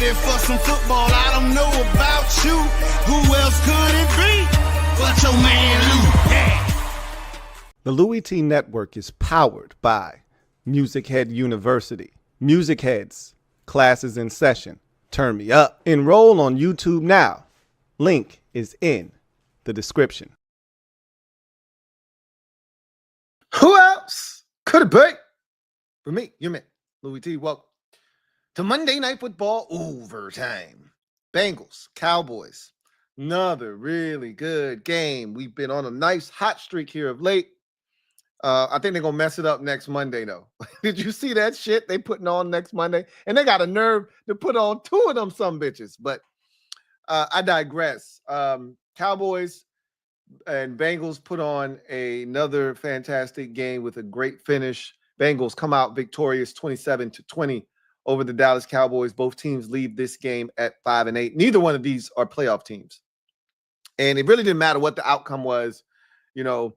ready for some football. I don't know about you. Who else could it be but your man Lou? Yeah. The Louie T Network is powered by MusicHead University. MusicHeads, classes in session. Turn me up. Enroll on YouTube now. Link is in the description. Who else could it be? For me, you meant Louie T. Welcome to Monday Night Football overtime. Bengals, Cowboys. Another really good game. We've been on a nice hot streak here of late. I think they're going to mess it up next Monday, though. Did you see that shit they putting on next Monday? And they got a nerve to put on two of them some bitches. But I digress. Cowboys and Bengals put on another fantastic game with a great finish. Bengals come out victorious 27-20 over the Dallas Cowboys. Both teams leave this game at 5-8. Neither one of these are playoff teams. And it really didn't matter what the outcome was. You know,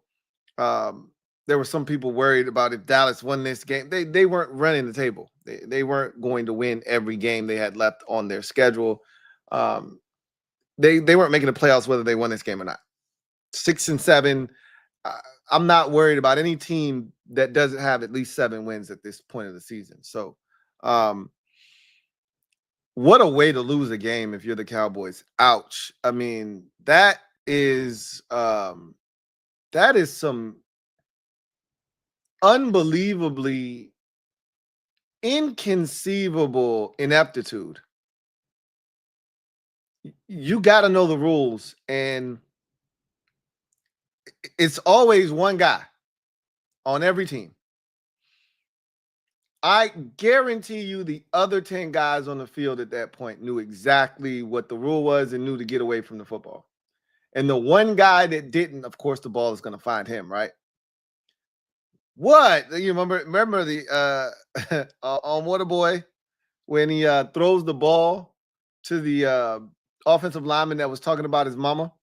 there were some people worried about if Dallas won this game. They weren't running the table. They weren't going to win every game they had left on their schedule. They weren't making the playoffs whether they won this game or not. 6-7. I'm not worried about any team that doesn't have at least 7 wins at this point of the season. So what a way to lose a game if you're the Cowboys. Ouch. I mean, that is some unbelievably inconceivable ineptitude. You got to know the rules, and it's always one guy on every team. I guarantee you the other 10 guys on the field at that point knew exactly what the rule was and knew to get away from the football. And the one guy that didn't, of course, the ball is going to find him, right? What? You remember the on Waterboy when he throws the ball to the offensive lineman that was talking about his mama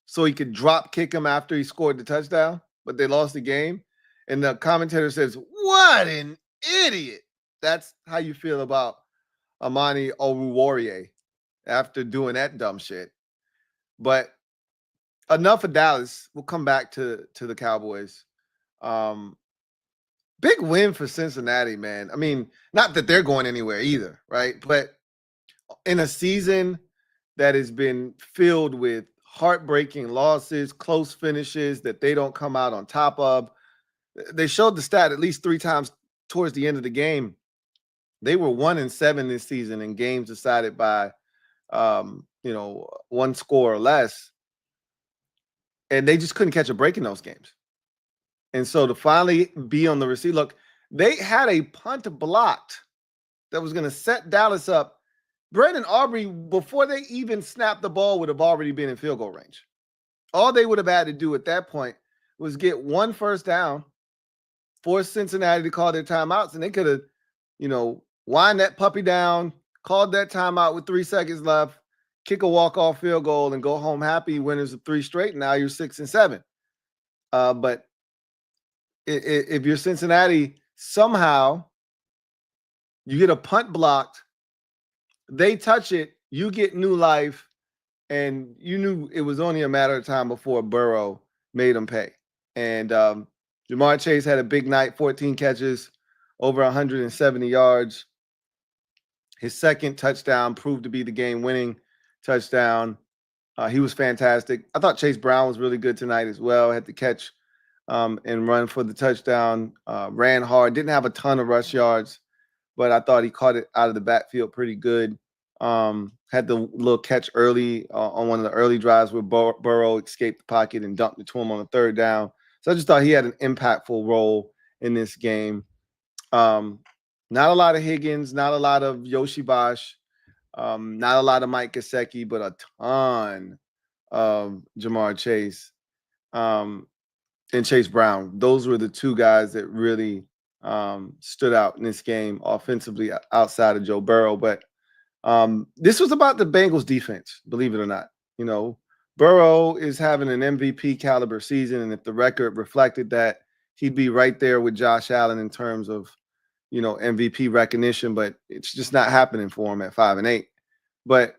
so he could drop kick him after he scored the touchdown, but they lost the game. And the commentator says, "What an idiot." That's how you feel about Amani Oruwariye after doing that dumb shit. But enough of Dallas. We'll come back to the Cowboys. Big win for Cincinnati, man. I mean, not that they're going anywhere either, right? But in a season that has been filled with heartbreaking losses, close finishes that they don't come out on top of. They showed the stat at least 3 times towards the end of the game. They were 1-7 this season in games decided by, one score or less. And they just couldn't catch a break in those games. And so to finally be on the receive, look, they had a punt blocked that was going to set Dallas up. Brandon Aubrey, before they even snapped the ball, would have already been in field goal range. All they would have had to do at that point was get 1 first down, force Cincinnati to call their timeouts, and they could have, wind that puppy down, called that timeout with 3 seconds left, kick a walk-off field goal, and go home happy, winners of 3 straight. And now you're 6-7. But if you're Cincinnati, somehow you get a punt blocked, they touch it, you get new life, and you knew it was only a matter of time before Burrow made them pay. And Jamar Chase had a big night, 14 catches, over 170 yards. His second touchdown proved to be the game-winning touchdown. He was fantastic. I thought Chase Brown was really good tonight as well. Had to catch and run for the touchdown. Ran hard. Didn't have a ton of rush yards, but I thought he caught it out of the backfield pretty good. Had the little catch early on one of the early drives where Burrow escaped the pocket and dumped it to him on the 3rd down. So I just thought he had an impactful role in this game. Not a lot of Higgins, not a lot of Yoshi Bosch, not a lot of Mike Gesicki, but a ton of Jamar Chase and Chase Brown. Those were the 2 guys that really stood out in this game offensively outside of Joe Burrow. But this was about the Bengals defense, believe it or not. Burrow is having an MVP caliber season, and if the record reflected that, he'd be right there with Josh Allen in terms of MVP recognition, but it's just not happening for him at 5-8. But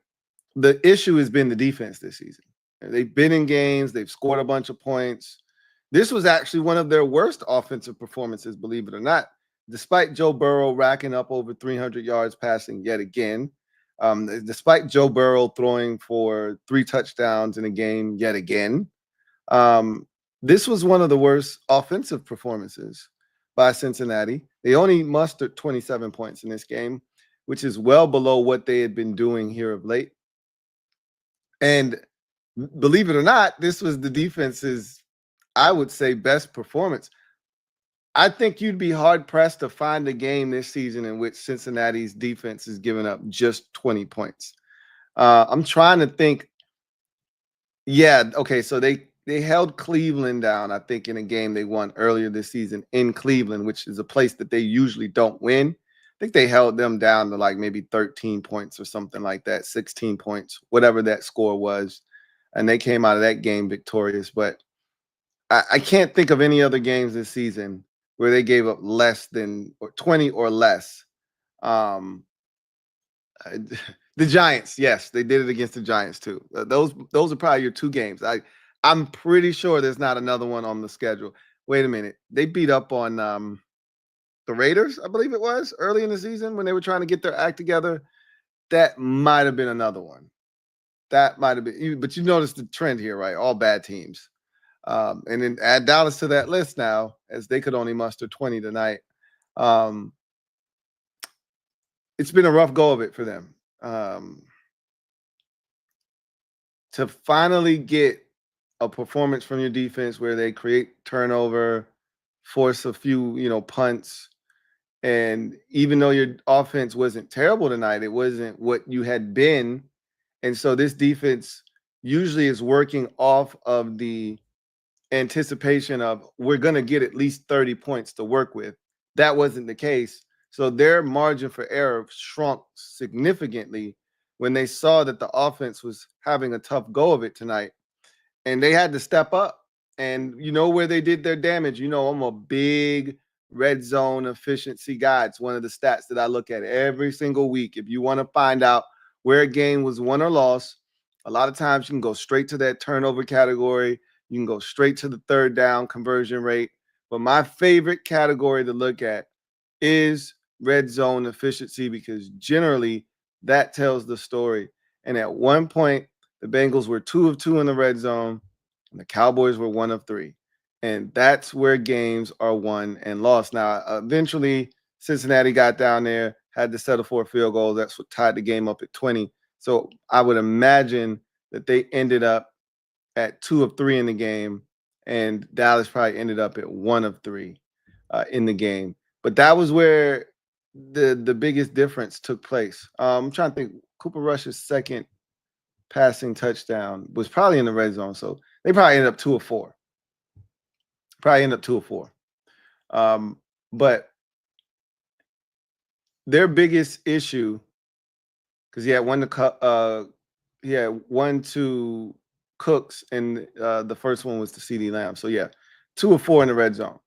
the issue has been the defense this season. They've been in games, they've scored a bunch of points. This was actually one of their worst offensive performances, believe it or not, despite Joe Burrow racking up over 300 yards passing yet again. Despite Joe Burrow throwing for 3 touchdowns in a game yet again. This was one of the worst offensive performances by Cincinnati. They only mustered 27 points in this game, which is well below what they had been doing here of late. And believe it or not, this was the defense's, I would say, best performance. I think you'd be hard-pressed to find a game this season in which Cincinnati's defense has given up just 20 points. I'm trying to think. Yeah, okay, so they held Cleveland down, I think, in a game they won earlier this season in Cleveland, which is a place that they usually don't win. I think they held them down to like maybe 13 points or something like that, 16 points, whatever that score was. And they came out of that game victorious. But I can't think of any other games this season where they gave up less than 20 or less. The Giants, yes, they did it against the Giants too. Those are probably your 2 games. I'm pretty sure there's not another one on the schedule. Wait a minute. They beat up on the Raiders, I believe it was, early in the season when they were trying to get their act together. That might have been another one. That might have been. But you notice the trend here, right? All bad teams. And then add Dallas to that list now, as they could only muster 20 tonight. It's been a rough go of it for them. To finally get a performance from your defense where they create turnover, force a few, punts, and even though your offense wasn't terrible tonight, it wasn't what you had been. And so this defense usually is working off of the anticipation of we're going to get at least 30 points to work with. That wasn't the case. So their margin for error shrunk significantly when they saw that the offense was having a tough go of it tonight. And they had to step up. And where they did their damage. I'm a big red zone efficiency guy. It's one of the stats that I look at every single week. If you want to find out where a game was won or lost, a lot of times you can go straight to that turnover category. You can go straight to the third down conversion rate. But my favorite category to look at is red zone efficiency, because generally that tells the story. And at one point, the Bengals were 2 of 2 in the red zone, and the Cowboys were 1 of 3. And that's where games are won and lost. Now, eventually, Cincinnati got down there, had to settle for a field goal. That's what tied the game up at 20. So I would imagine that they ended up at 2 of 3 in the game, and Dallas probably ended up at 1 of 3 in the game. But that was where the biggest difference took place. I'm trying to think. Cooper Rush's second passing touchdown was probably in the red zone, so they probably ended up 2 of 4. But their biggest issue, because he had 1 to Cooks, and the first one was to CeeDee Lamb. So 2 of 4 in the red zone.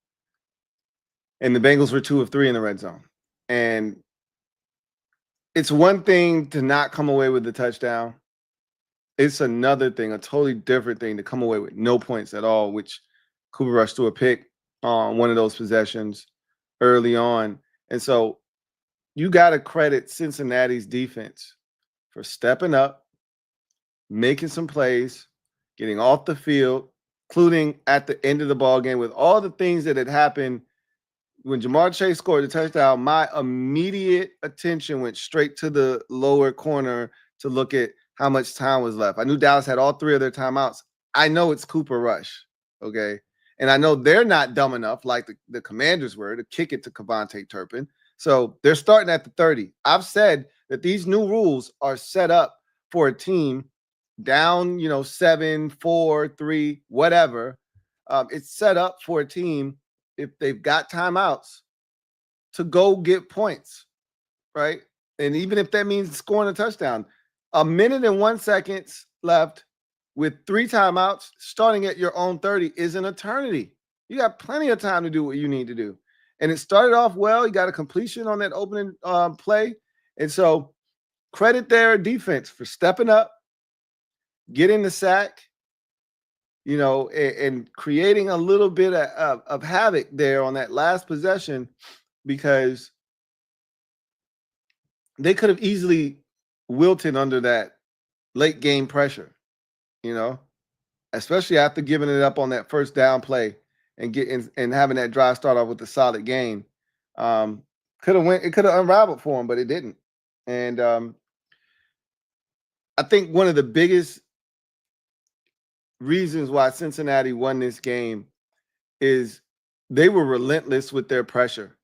And the Bengals were 2 of 3 in the red zone. And it's one thing to not come away with the touchdown. It's another thing, a totally different thing, to come away with no points at all, which Cooper Rush threw a pick on one of those possessions early on. And so you got to credit Cincinnati's defense for stepping up, making some plays, getting off the field, including at the end of the ball game with all the things that had happened. When Jamar Chase scored the touchdown, my immediate attention went straight to the lower corner to look at how much time was left. I knew Dallas had all 3 of their timeouts. I know it's Cooper Rush, okay? And I know they're not dumb enough, like the Commanders were, to kick it to Kevontae Turpin. So they're starting at the 30. I've said that these new rules are set up for a team down, 7, 4, 3, whatever. It's set up for a team, if they've got timeouts, to go get points, right? And even if that means scoring a touchdown, 1 minute and 1 second left with 3 timeouts, starting at your own 30 is an eternity. You got plenty of time to do what you need to do. And it started off well. He got a completion on that opening play. And so credit their defense for stepping up, getting the sack, and creating a little bit of havoc there on that last possession, because they could have easily wilted under that late game pressure, especially after giving it up on that first down play and having that drive start off with a solid gain. It could have unraveled for them, but it didn't. And I think one of the biggest reasons why Cincinnati won this game is they were relentless with their pressure.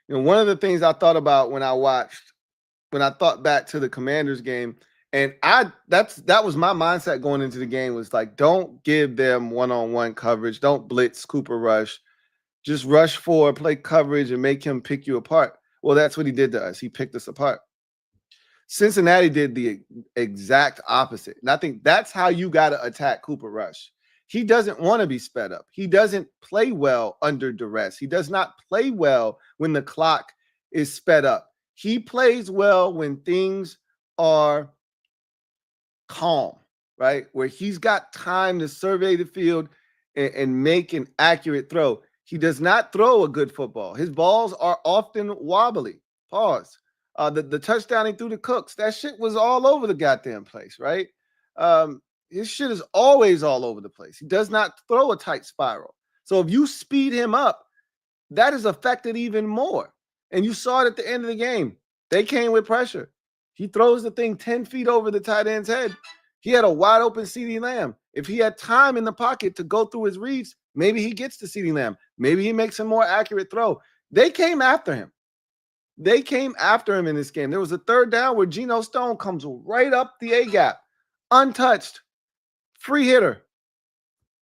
One of the things I thought about when I thought back to the Commanders game, and that was my mindset going into the game, was like, don't give them one-on-one coverage. Don't blitz Cooper Rush. Just rush forward, play coverage, and make him pick you apart. Well, that's what he did to us. He picked us apart. Cincinnati did the exact opposite. And I think that's how you got to attack Cooper Rush. He doesn't want to be sped up. He doesn't play well under duress. He does not play well when the clock is sped up. He plays well when things are calm, right? Where he's got time to survey the field and make an accurate throw. He does not throw a good football. His balls are often wobbly. Pause. The touchdown he threw to Cooks, that shit was all over the goddamn place, right? His shit is always all over the place. He does not throw a tight spiral. So if you speed him up, that is affected even more. And you saw it at the end of the game. They came with pressure. He throws the thing 10 feet over the tight end's head. He had a wide open CeeDee Lamb. If he had time in the pocket to go through his reads, maybe he gets to CeeDee Lamb. Maybe he makes a more accurate throw. They came after him. They came after him in this game. There was a third down where Geno Stone comes right up the A-gap, untouched, free hitter.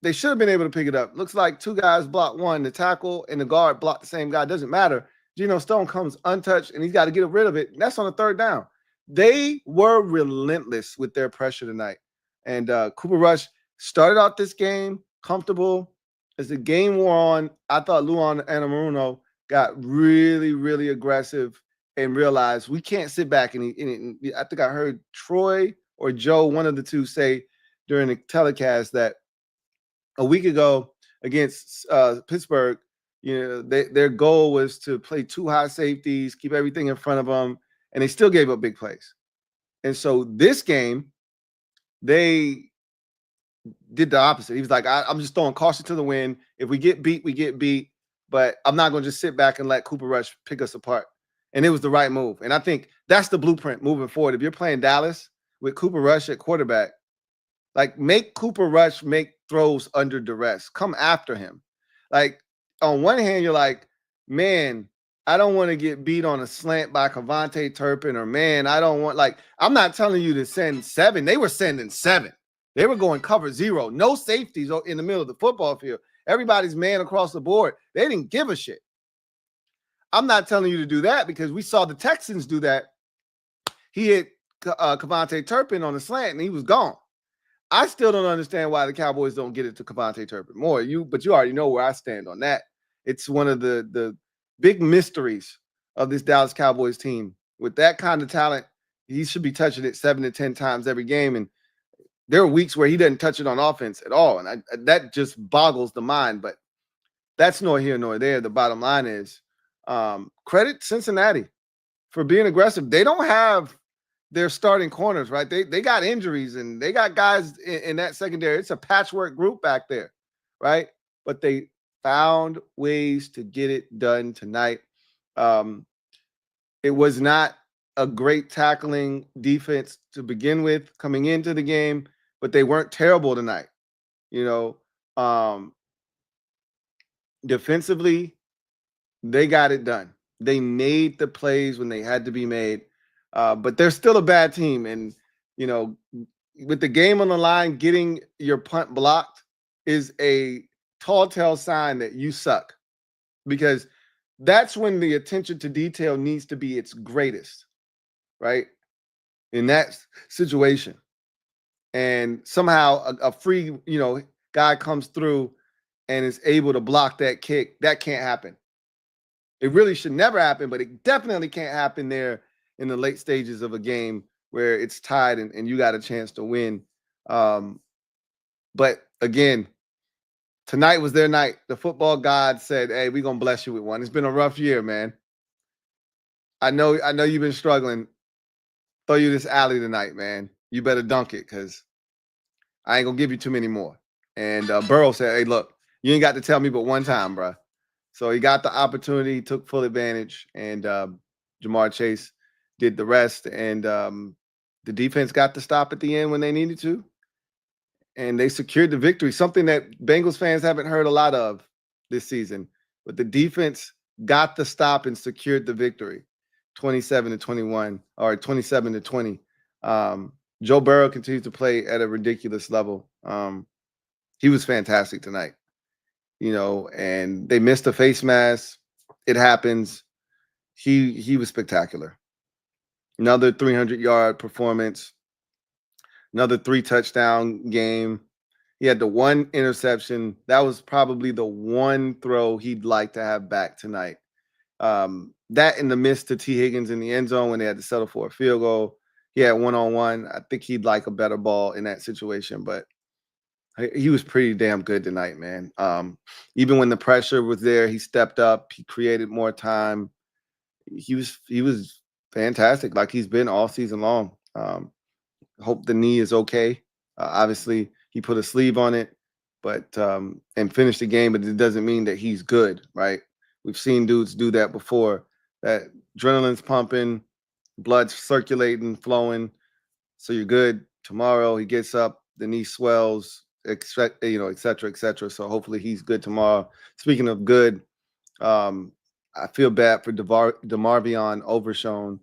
They should have been able to pick it up. Looks like two guys blocked one. The tackle and the guard blocked the same guy. Doesn't matter. Geno Stone comes untouched, and he's got to get rid of it. That's on the third down. They were relentless with their pressure tonight. And Cooper Rush started out this game comfortable. As the game wore on, I thought Louie Anarumo got really, really aggressive and realized we can't sit back. And I think I heard Troy or Joe, one of the two, say during the telecast that a week ago against Pittsburgh, their goal was to play two high safeties, keep everything in front of them, and they still gave up big plays. And so this game, they did the opposite. He was like, I'm just throwing caution to the wind. If we get beat, we get beat. But I'm not going to just sit back and let Cooper Rush pick us apart. And it was the right move. And I think that's the blueprint moving forward. If you're playing Dallas with Cooper Rush at quarterback, like, make Cooper Rush make throws under duress. Come after him. Like, on one hand, you're like, man, I don't want to get beat on a slant by Kevontae Turpin, or man, I don't want, like, I'm not telling you to send 7. They were sending 7. They were going cover 0. No safeties in the middle of the football field. Everybody's man across the board. They didn't give a shit. I'm not telling you to do that because we saw the Texans do that. He hit Kevontae Turpin on the slant and he was gone. I still don't understand why the Cowboys don't get it to Kevontae Turpin more. But you already know where I stand on that. It's one of the big mysteries of this Dallas Cowboys team. With that kind of talent, he should be touching it 7 to 10 times every game. And there are weeks where he doesn't touch it on offense at all. And that just boggles the mind. But that's nor here nor there. The bottom line is credit Cincinnati for being aggressive. They don't have their starting corners, right? They got injuries and they got guys in that secondary. It's a patchwork group back there, right? But they found ways to get it done tonight. It was not a great tackling defense to begin with coming into the game, but they weren't terrible tonight. Defensively, they got it done. They made the plays when they had to be made. But they're still a bad team. And, with the game on the line, getting your punt blocked is a tall tale sign that you suck, because that's when the attention to detail needs to be its greatest, right? In that situation. And somehow a free, guy comes through and is able to block that kick. That can't happen. It really should never happen, but it definitely can't happen there in the late stages of a game where it's tied and you got a chance to win. But again, tonight was their night. The football god said, "Hey, we're gonna bless you with one." It's been a rough year, man. I know you've been struggling. Throw you this alley tonight, man. You better dunk it because I ain't gonna give you too many more. And Burrow said, "Hey, look, you ain't got to tell me but one time, bro." So he got the opportunity, he took full advantage, and Jamar Chase did the rest. And the defense got the stop at the end when they needed to, and they secured the victory. Something that Bengals fans haven't heard a lot of this season, but the defense got the stop and secured the victory, 27-21 or 27-20. Joe Burrow continues to play at a ridiculous level. He was fantastic tonight, and they missed a face mask. It happens. He was spectacular. Another 300-yard performance, another 3-touchdown game. He had the one interception. That was probably the one throw he'd like to have back tonight. That and the miss to T. Higgins in the end zone when they had to settle for a field goal. He had one-on-one. I think he'd like a better ball in that situation, but he was pretty damn good tonight, man. Even when the pressure was there, he stepped up. He created more time. He was fantastic, like he's been all season long. Hope the knee is okay. Obviously, he put a sleeve on it, but and finished the game. But it doesn't mean that he's good, right? We've seen dudes do that before. That adrenaline's pumping, blood's circulating, flowing, so you're good. Tomorrow he gets up, the knee swells, et cetera, et cetera. So hopefully he's good tomorrow. Speaking of good, I feel bad for DeMarvion Overshown.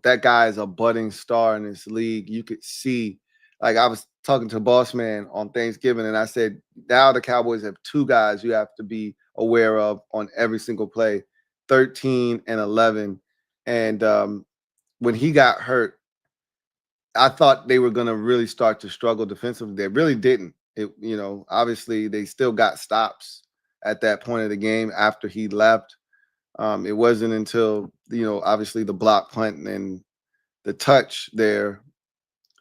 That guy is a budding star in this league. You could see, like I was talking to Boss Man on Thanksgiving, and I said, now the Cowboys have two guys you have to be aware of on every single play, 13 and 11. And when he got hurt, I thought they were going to really start to struggle defensively. They really didn't. Obviously they still got stops at that point of the game after he left. It wasn't until, obviously the block punt and the touch there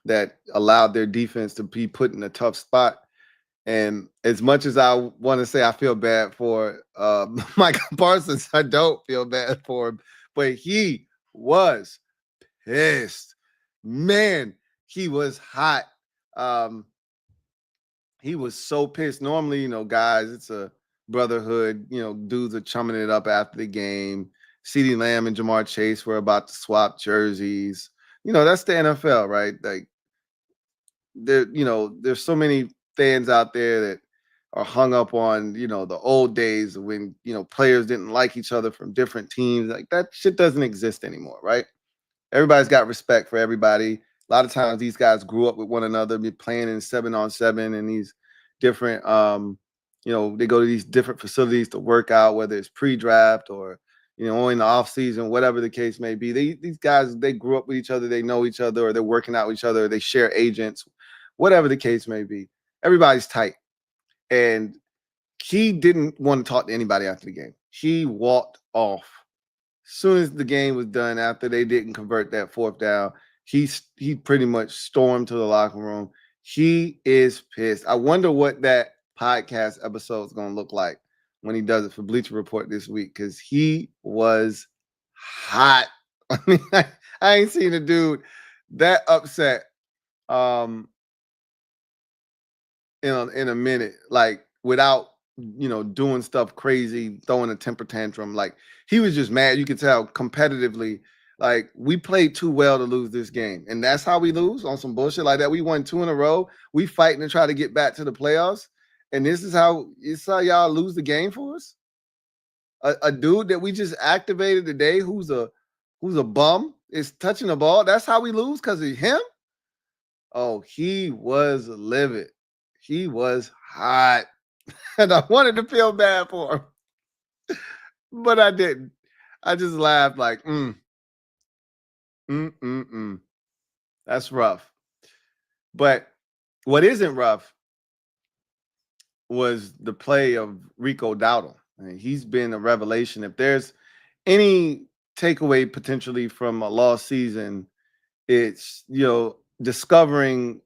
that allowed their defense to be put in a tough spot. And as much as I want to say I feel bad for Michael Parsons, I don't feel bad for him, but he was pissed. Man, he was hot. He was so pissed. Normally, guys, it's a brotherhood. Dudes are chumming it up after the game. CeeDee Lamb and Jamar Chase were about to swap jerseys. That's the NFL, right? Like, there's so many fans out there that are hung up on, the old days when, players didn't like each other from different teams. Like, that shit doesn't exist anymore, right? Everybody's got respect for everybody. A lot of times these guys grew up with one another, be playing in 7-on-7 and these different, they go to these different facilities to work out, whether it's pre-draft or, in the off season, whatever the case may be. These guys, they grew up with each other, they know each other, or they're working out with each other, or they share agents, whatever the case may be. Everybody's tight. And he didn't want to talk to anybody after the game. He walked off. As soon as the game was done, after they didn't convert that fourth down, he pretty much stormed to the locker room. He is pissed. I wonder what that podcast episode is going to look like when he does it for Bleacher Report this week, because he was hot. I mean, I ain't seen a dude that upset in a minute, like without doing stuff crazy, throwing a temper tantrum. Like, he was just mad. You could tell competitively, like, we played too well to lose this game. And that's how we lose, on some bullshit like that. We won 2 in a row. We fighting to try to get back to the playoffs. And this is how y'all lose the game for us? A dude that we just activated today who's a bum is touching the ball. That's how we lose, because of him? Oh, he was livid. He was hot. And I wanted to feel bad for him, but I didn't. I just laughed like, That's rough. But what isn't rough was the play of Rico Dowdle. I mean, he's been a revelation. If there's any takeaway potentially from a lost season, it's, discovering,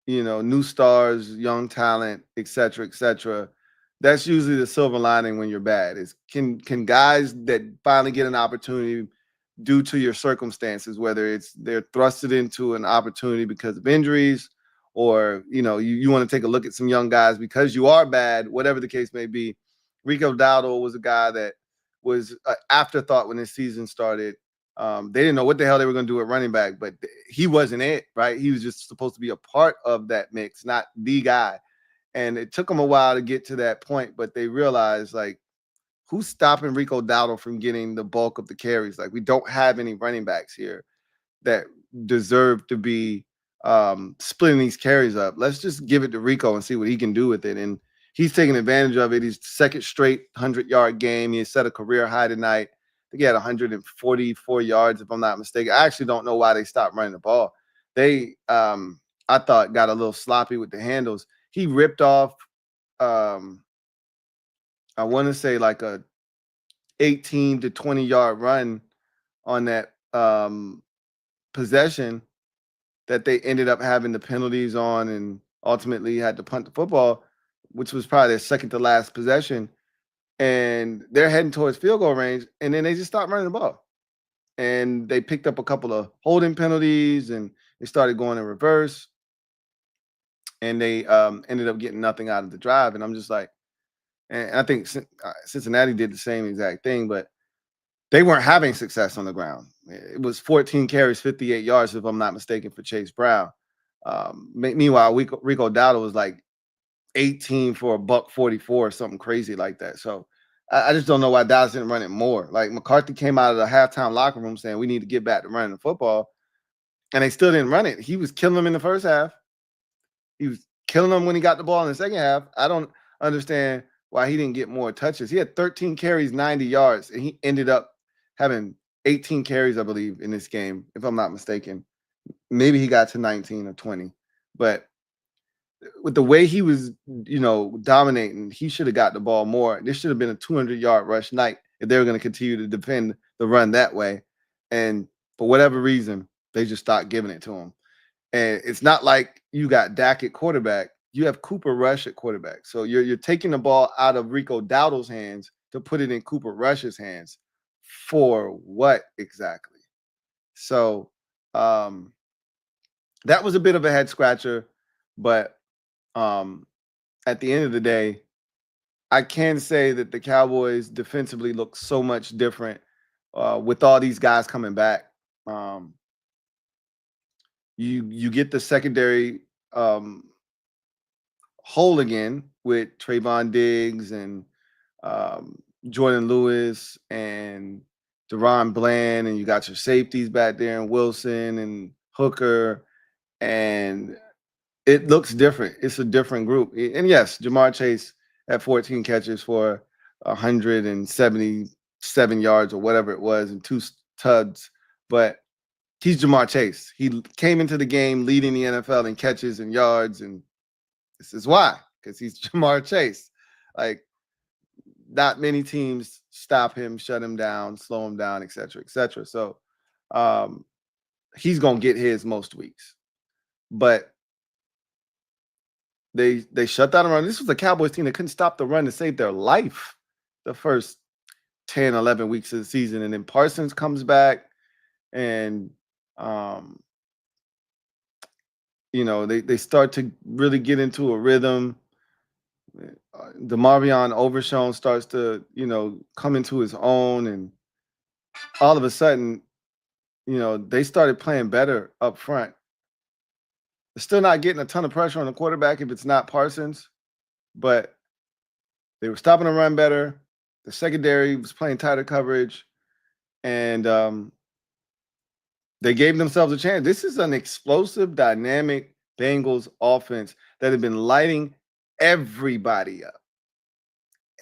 new stars, young talent, et cetera, et cetera. That's usually the silver lining when you're bad. Is can guys that finally get an opportunity due to your circumstances, whether it's they're thrusted into an opportunity because of injuries, or you want to take a look at some young guys because you are bad, whatever the case may be. Rico Dowdle was a guy that was an afterthought when this season started. They didn't know what the hell they were going to do at running back, but he wasn't it, right? He was just supposed to be a part of that mix, not the guy. And it took them a while to get to that point, but they realized, like, who's stopping Rico Dowdle from getting the bulk of the carries? Like, we don't have any running backs here that deserve to be splitting these carries up. Let's just give it to Rico and see what he can do with it. And he's taking advantage of it. He's second straight 100-yard game. He set a career high tonight. I think he had 144 yards, if I'm not mistaken. I actually don't know why they stopped running the ball. They, I thought, got a little sloppy with the handles. He ripped off, I want to say, like a 18 to 20-yard run on that possession that they ended up having the penalties on, and ultimately had to punt the football, which was probably their second to last possession. And they're heading towards field goal range, and then they just stopped running the ball. And they picked up a couple of holding penalties, and they started going in reverse. And they ended up getting nothing out of the drive. And I'm just like, and I think Cincinnati did the same exact thing, but they weren't having success on the ground. It was 14 carries, 58 yards, if I'm not mistaken, for Chase Brown. Meanwhile, Rico Dowdle was like 18 for $144 or something crazy like that. So I just don't know why Dallas didn't run it more. Like, McCarthy came out of the halftime locker room saying we need to get back to running the football, and they still didn't run it. He was killing them in the first half. He was killing them when he got the ball in the second half. I don't understand why he didn't get more touches. He had 13 carries, 90 yards, and he ended up having 18 carries, I believe, in this game, if I'm not mistaken. Maybe he got to 19 or 20. But with the way he was, dominating, he should have got the ball more. This should have been a 200-yard rush night if they were going to continue to defend the run that way. And for whatever reason, they just stopped giving it to him. And it's not like you got Dak at quarterback. You have Cooper Rush at quarterback. So you're taking the ball out of Rico Dowdle's hands to put it in Cooper Rush's hands. For what exactly? So that was a bit of a head scratcher, but at the end of the day, I can say that the Cowboys defensively look so much different with all these guys coming back. You get the secondary whole again with Trayvon Diggs and Jordan Lewis and Deron Bland, and you got your safeties back there, and Wilson and Hooker, and it looks different. It's a different group. And yes, Jamar Chase had 14 catches for 177 yards or whatever it was, and 2 tuds, but he's Jamar Chase. He came into the game leading the NFL in catches and yards, and this is why, because he's Jamar Chase. Like, not many teams stop him, shut him down, slow him down, et cetera, et cetera. So he's going to get his most weeks. But they shut down the run. This was a Cowboys team that couldn't stop the run to save their life the first 10, 11 weeks of the season. And then Parsons comes back, and they start to really get into a rhythm. DeMarvion Overshown starts to, come into his own, and all of a sudden, they started playing better up front. They're still not getting a ton of pressure on the quarterback if it's not Parsons, but they were stopping the run better. The secondary was playing tighter coverage, and they gave themselves a chance. This is an explosive, dynamic Bengals offense that had been lighting everybody up.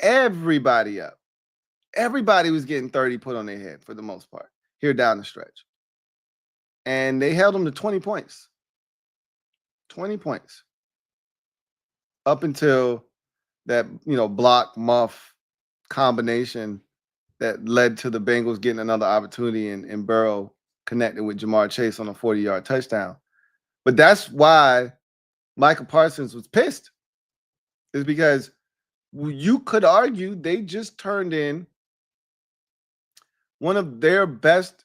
Everybody up. Everybody was getting 30 put on their head for the most part here down the stretch. And they held them to 20 points. 20 points. Up until that, block muff combination that led to the Bengals getting another opportunity and Burrow connecting with Jamar Chase on a 40-yard touchdown. But that's why Michael Parsons was pissed, is because you could argue they just turned in one of their best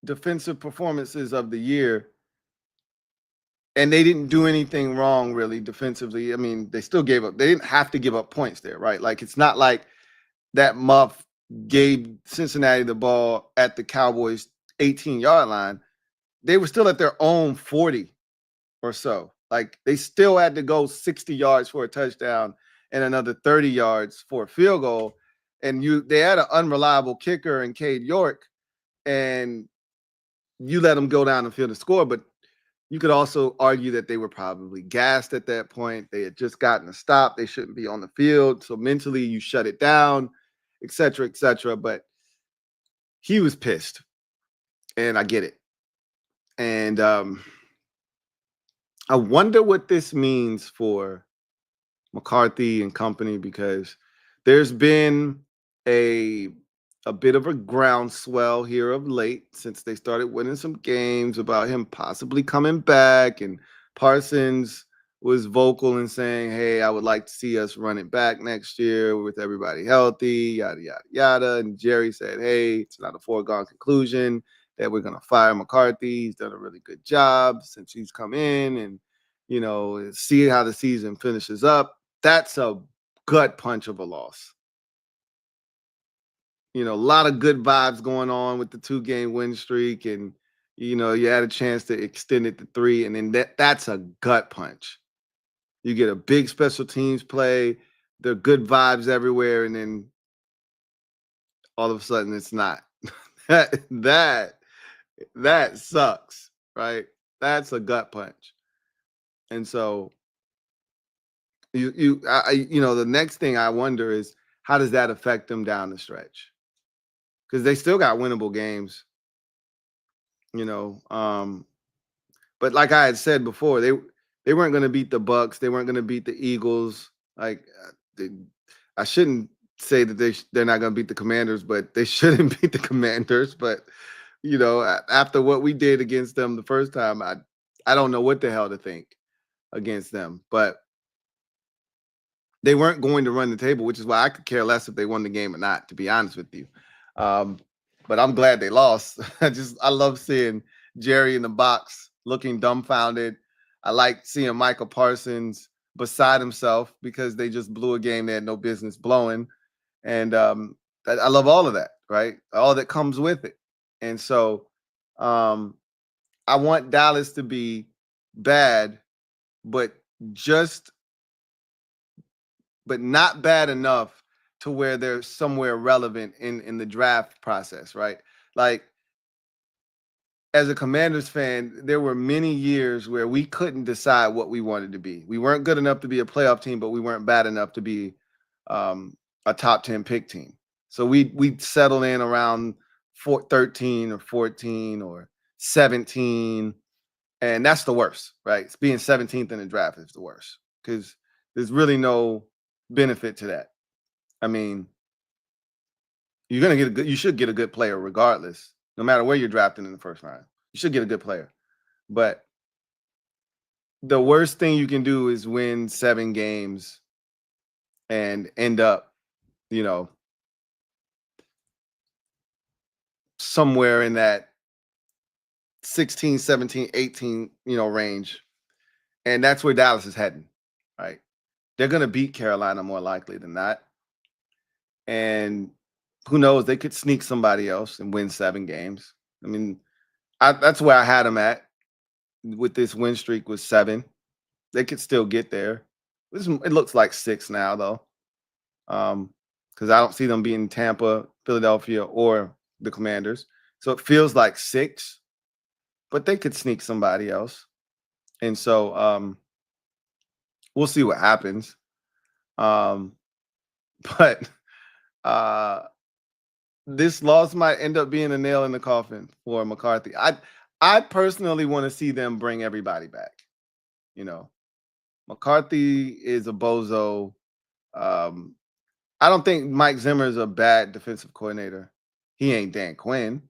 defensive performances of the year, and they didn't do anything wrong really defensively. I mean, they still gave up. They didn't have to give up points there, right? Like, it's not like that muff gave Cincinnati the ball at the Cowboys 18-yard line. They were still at their own 40 or so. Like, they still had to go 60 yards for a touchdown and another 30 yards for a field goal. And they had an unreliable kicker in Cade York, and you let them go down the field and score. But you could also argue that they were probably gassed at that point. They had just gotten a stop. They shouldn't be on the field. So mentally you shut it down, et cetera, et cetera. But he was pissed, and I get it. And I wonder what this means for McCarthy and company, because there's been a bit of a groundswell here of late since they started winning some games about him possibly coming back. And Parsons was vocal in saying, hey, I would like to see us run it back next year with everybody healthy, yada, yada, yada. And Jerry said, hey, it's not a foregone conclusion that we're going to fire McCarthy. He's done a really good job since he's come in, and, you know, see how the season finishes up. That's a gut punch of a loss. You know, a lot of good vibes going on with the 2-game win streak, and, you know, you had a chance to extend it to 3, and then that's a gut punch. You get a big special teams play, there are good vibes everywhere, and then all of a sudden it's not. that sucks, right? That's a gut punch. And so you know, the next thing I wonder is, how does that affect them down the stretch? Because they still got winnable games, you know. But like I had said before, they weren't going to beat the Bucks. They weren't going to beat the Eagles. Like, I shouldn't say that they're not going to beat the Commanders, but they shouldn't beat the Commanders. But, you know, after what we did against them the first time, I don't know what the hell to think against them. But they weren't going to run the table, which is why I could care less if they won the game or not, to be honest with you. But I'm glad they lost. I love seeing Jerry in the box looking dumbfounded. I like seeing Michael Parsons beside himself because they just blew a game they had no business blowing. And I love all of that, right? All that comes with it. And so I want Dallas to be bad, but not bad enough to where they're somewhere relevant in the draft process, right? Like, as a Commanders fan, there were many years where we couldn't decide what we wanted to be. We weren't good enough to be a playoff team, but we weren't bad enough to be a top 10 pick team. So we'd settle in around 13 or 14 or 17, and that's the worst, right? It's being 17th in the draft is the worst, because there's really no benefit to that. I mean, you should get a good player regardless, no matter where you're drafting in the first round. You should get a good player. But the worst thing you can do is win 7 games and end up, you know, somewhere in that 16, 17, 18, you know, range. And that's where Dallas is heading, right? They're going to beat Carolina more likely than not. And who knows, they could sneak somebody else and win 7 games. I mean, that's where I had them at with this win streak, was 7. They could still get there. It looks like 6 now, though, because I don't see them beating Tampa, Philadelphia, or the Commanders. So it feels like 6, but they could sneak somebody else. And so we'll see what happens. But this loss might end up being a nail in the coffin for McCarthy. I personally want to see them bring everybody back. You know, McCarthy is a bozo. I don't think Mike Zimmer is a bad defensive coordinator. He ain't Dan Quinn,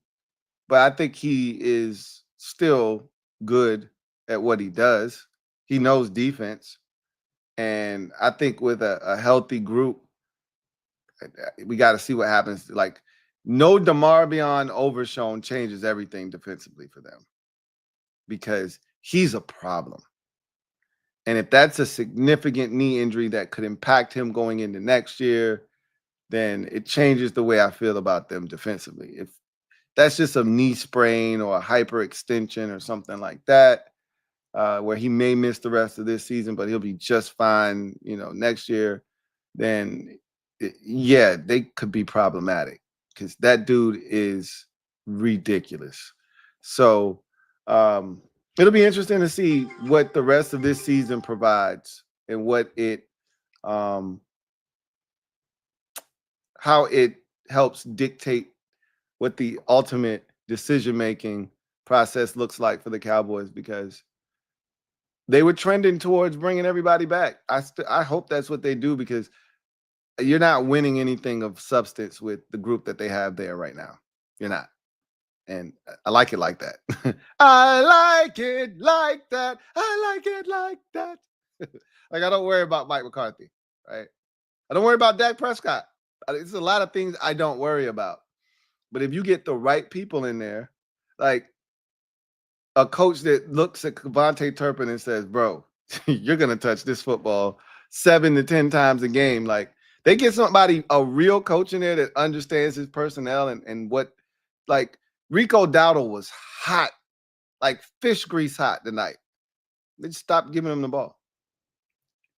but I think he is still good at what he does. He knows defense. And I think with a healthy group, we got to see what happens. Like, no DeMarvion Overshown changes everything defensively for them because he's a problem. And if that's a significant knee injury that could impact him going into next year, then it changes the way I feel about them defensively. If that's just a knee sprain or a hyperextension or something like that, where he may miss the rest of this season, but he'll be just fine, next year, then yeah, they could be problematic because that dude is ridiculous. So it'll be interesting to see what the rest of this season provides and what it how it helps dictate what the ultimate decision-making process looks like for the Cowboys, because they were trending towards bringing everybody back. I hope that's what they do, because you're not winning anything of substance with the group that they have there right now. You're not. And I like it like that. I like it like that. I like it like that. Like, I don't worry about Mike McCarthy, right? I don't worry about Dak Prescott. It's a lot of things I don't worry about. But if you get the right people in there, like a coach that looks at Devontae Turpin and says, bro, you're going to touch this football 7 to 10 times a game. Like, they get somebody, a real coach in there that understands his personnel and what, like, Rico Dowdle was hot, like fish grease hot tonight. They just stopped giving him the ball.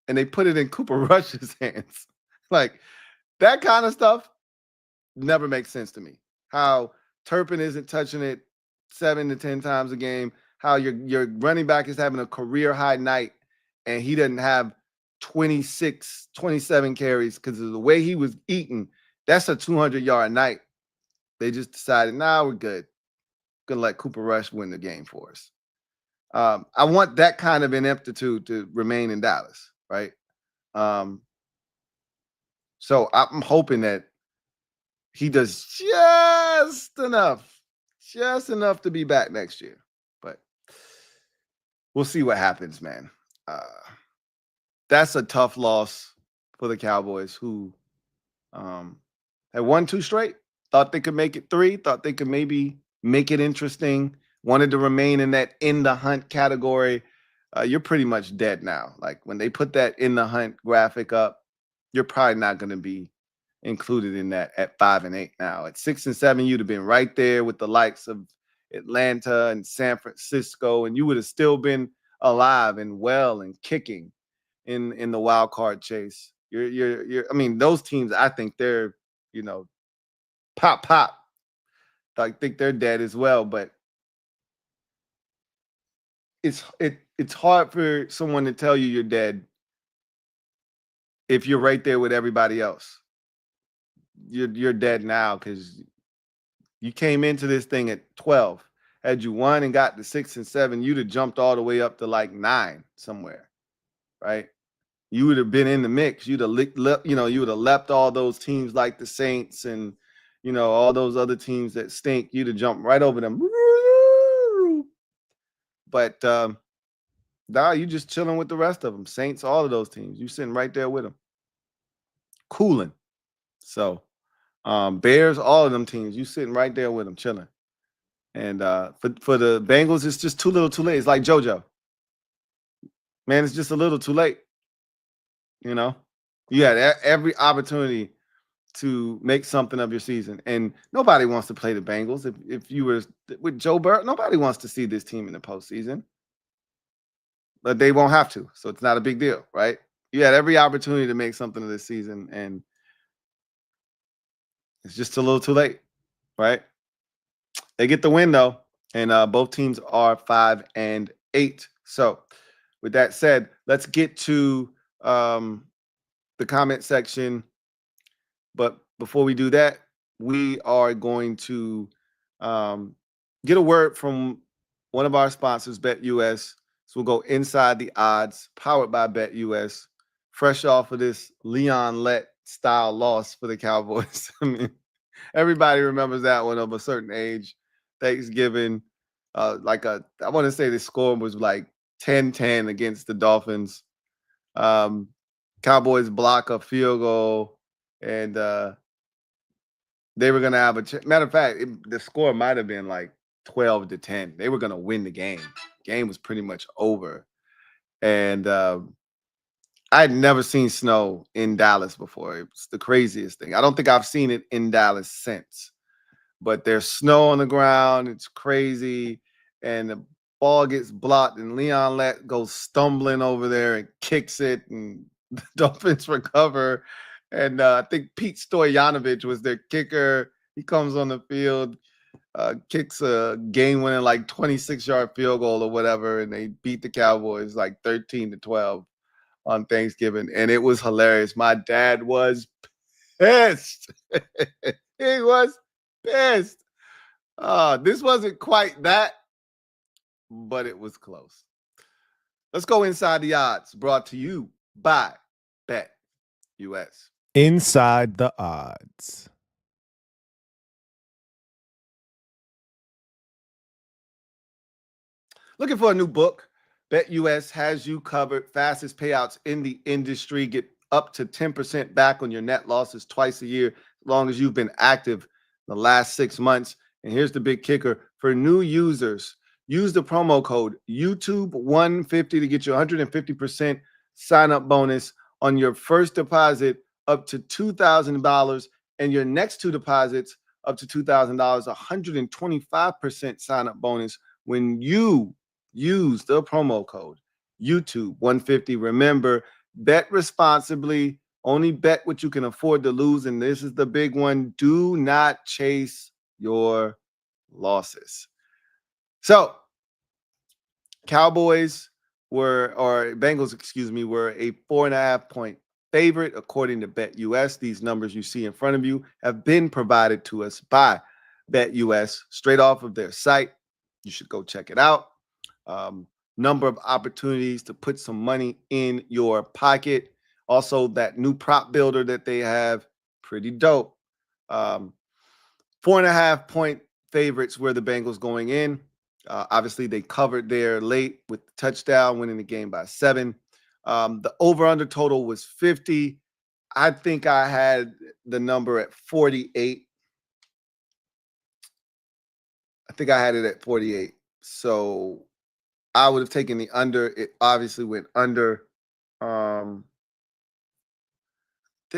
And they put it in Cooper Rush's hands. Like, that kind of stuff never makes sense to me. How Turpin isn't touching it 7 to 10 times a game, how your running back is having a career high night and he doesn't have 26, 27 carries because of the way he was eating. That's a 200-yard night. They just decided, nah, we're good. Going to let Cooper Rush win the game for us. I want that kind of ineptitude to remain in Dallas, right? So I'm hoping that he does just enough to be back next year. But we'll see what happens, man. That's a tough loss for the Cowboys, who had won 2 straight, thought they could make it 3, thought they could maybe make it interesting, wanted to remain in that in the hunt category. You're pretty much dead now. Like, when they put that in the hunt graphic up, you're probably not going to be included in that at 5 and 8 now. At 6 and 7, you'd have been right there with the likes of Atlanta and San Francisco, and you would have still been alive and well and kicking in the wild card chase. I mean, those teams, I think they're, pop. I think they're dead as well, but it's hard for someone to tell you you're dead if you're right there with everybody else. You're dead now because you came into this thing at 12. Had you won and got to 6 and 7, you'd have jumped all the way up to like 9 somewhere, right? You would have been in the mix. You'd have you would have left all those teams like the Saints and all those other teams that stink. You'd have jumped right over them. But now you just chilling with the rest of them. Saints, all of those teams. You sitting right there with them, cooling. So Bears, all of them teams, you sitting right there with them, chilling. And for the Bengals, it's just too little, too late. It's like JoJo. Man, it's just a little too late. You had every opportunity to make something of your season, and nobody wants to play the Bengals. If you were with Joe Burrow, nobody wants to see this team in the postseason, but they won't have to, so it's not a big deal, right? You had every opportunity to make something of this season, and it's just a little too late, right? They get the win though, and both teams are 5 and 8. So, with that said, let's get to the comment section. But before we do that, we are going to get a word from one of our sponsors, BetUS. So we'll go inside the odds, powered by BetUS. Fresh off of this Leon Lett style loss for the Cowboys. I mean, everybody remembers that one of a certain age. Thanksgiving, I want to say the score was like 10-10 against the Dolphins. Cowboys block a field goal, and they were going to have matter of fact, the score might have been like 12-10. They were going to win the game. Game was pretty much over. And I had never seen snow in Dallas before. It was the craziest thing. I don't think I've seen it in Dallas since. But there's snow on the ground. It's crazy. And the ball gets blocked, and Leon Lett goes stumbling over there and kicks it, and the Dolphins recover. And I think Pete Stoyanovich was their kicker. He comes on the field, kicks a game-winning like 26-yard field goal or whatever, and they beat the Cowboys like 13-12 on Thanksgiving. And it was hilarious. My dad was pissed. He was pissed. This wasn't quite that, but it was close. Let's go inside the odds, brought to you by BetUS. Inside the odds. Looking for a new book? BetUS has you covered. Fastest payouts in the industry. Get up to 10% back on your net losses twice a year, as long as you've been active the last 6 months. And here's the big kicker. For new users, use the promo code YouTube150 to get your 150% sign-up bonus on your first deposit up to $2,000, and your next two deposits up to $2,000, 125% sign-up bonus when you use the promo code YouTube150. Remember, bet responsibly. Only bet what you can afford to lose, and this is the big one. Do not chase your losses. So, Bengals, were a 4.5-point favorite according to BetUS. These numbers you see in front of you have been provided to us by BetUS straight off of their site. You should go check it out. Number of opportunities to put some money in your pocket. Also, that new prop builder that they have, pretty dope. 4.5-point favorites were the Bengals going in. Obviously, they covered there late with the touchdown, winning the game by 7. The over-under total was 50. I think I had the number at 48. I think I had it at 48. So I would have taken the under. It obviously went under. Did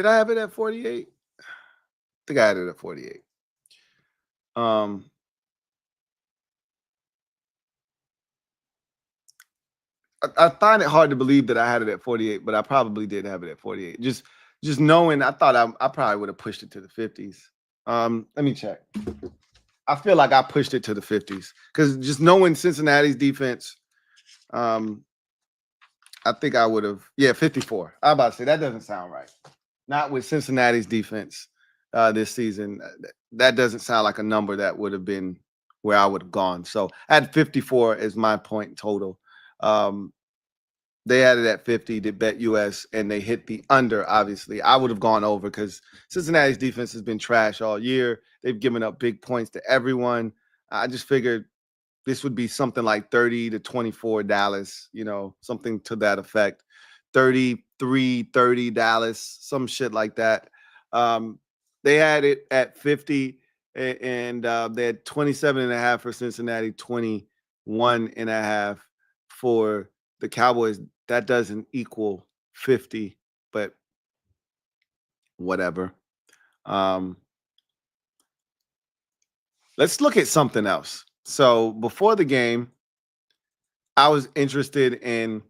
I have it at 48? I think I had it at 48. I find it hard to believe that I had it at 48, but I probably did have it at 48. Just knowing, I thought I probably would have pushed it to the 50s. Let me check. I feel like I pushed it to the 50s because just knowing Cincinnati's defense, I think I would have, 54. I'm about to say that doesn't sound right. Not with Cincinnati's defense this season. That doesn't sound like a number that would have been where I would have gone. So I had 54 as my point total. They had it at 50, did BetUS, and they hit the under, obviously. I would have gone over because Cincinnati's defense has been trash all year. They've given up big points to everyone. I just figured this would be something like 30-24 Dallas, something to that effect. 33-30 Dallas, some shit like that. They had it at 50, and they had 27.5 for Cincinnati, 21.5 for the Cowboys. That doesn't equal 50, but whatever. Let's look at something else. So before the game, I was interested in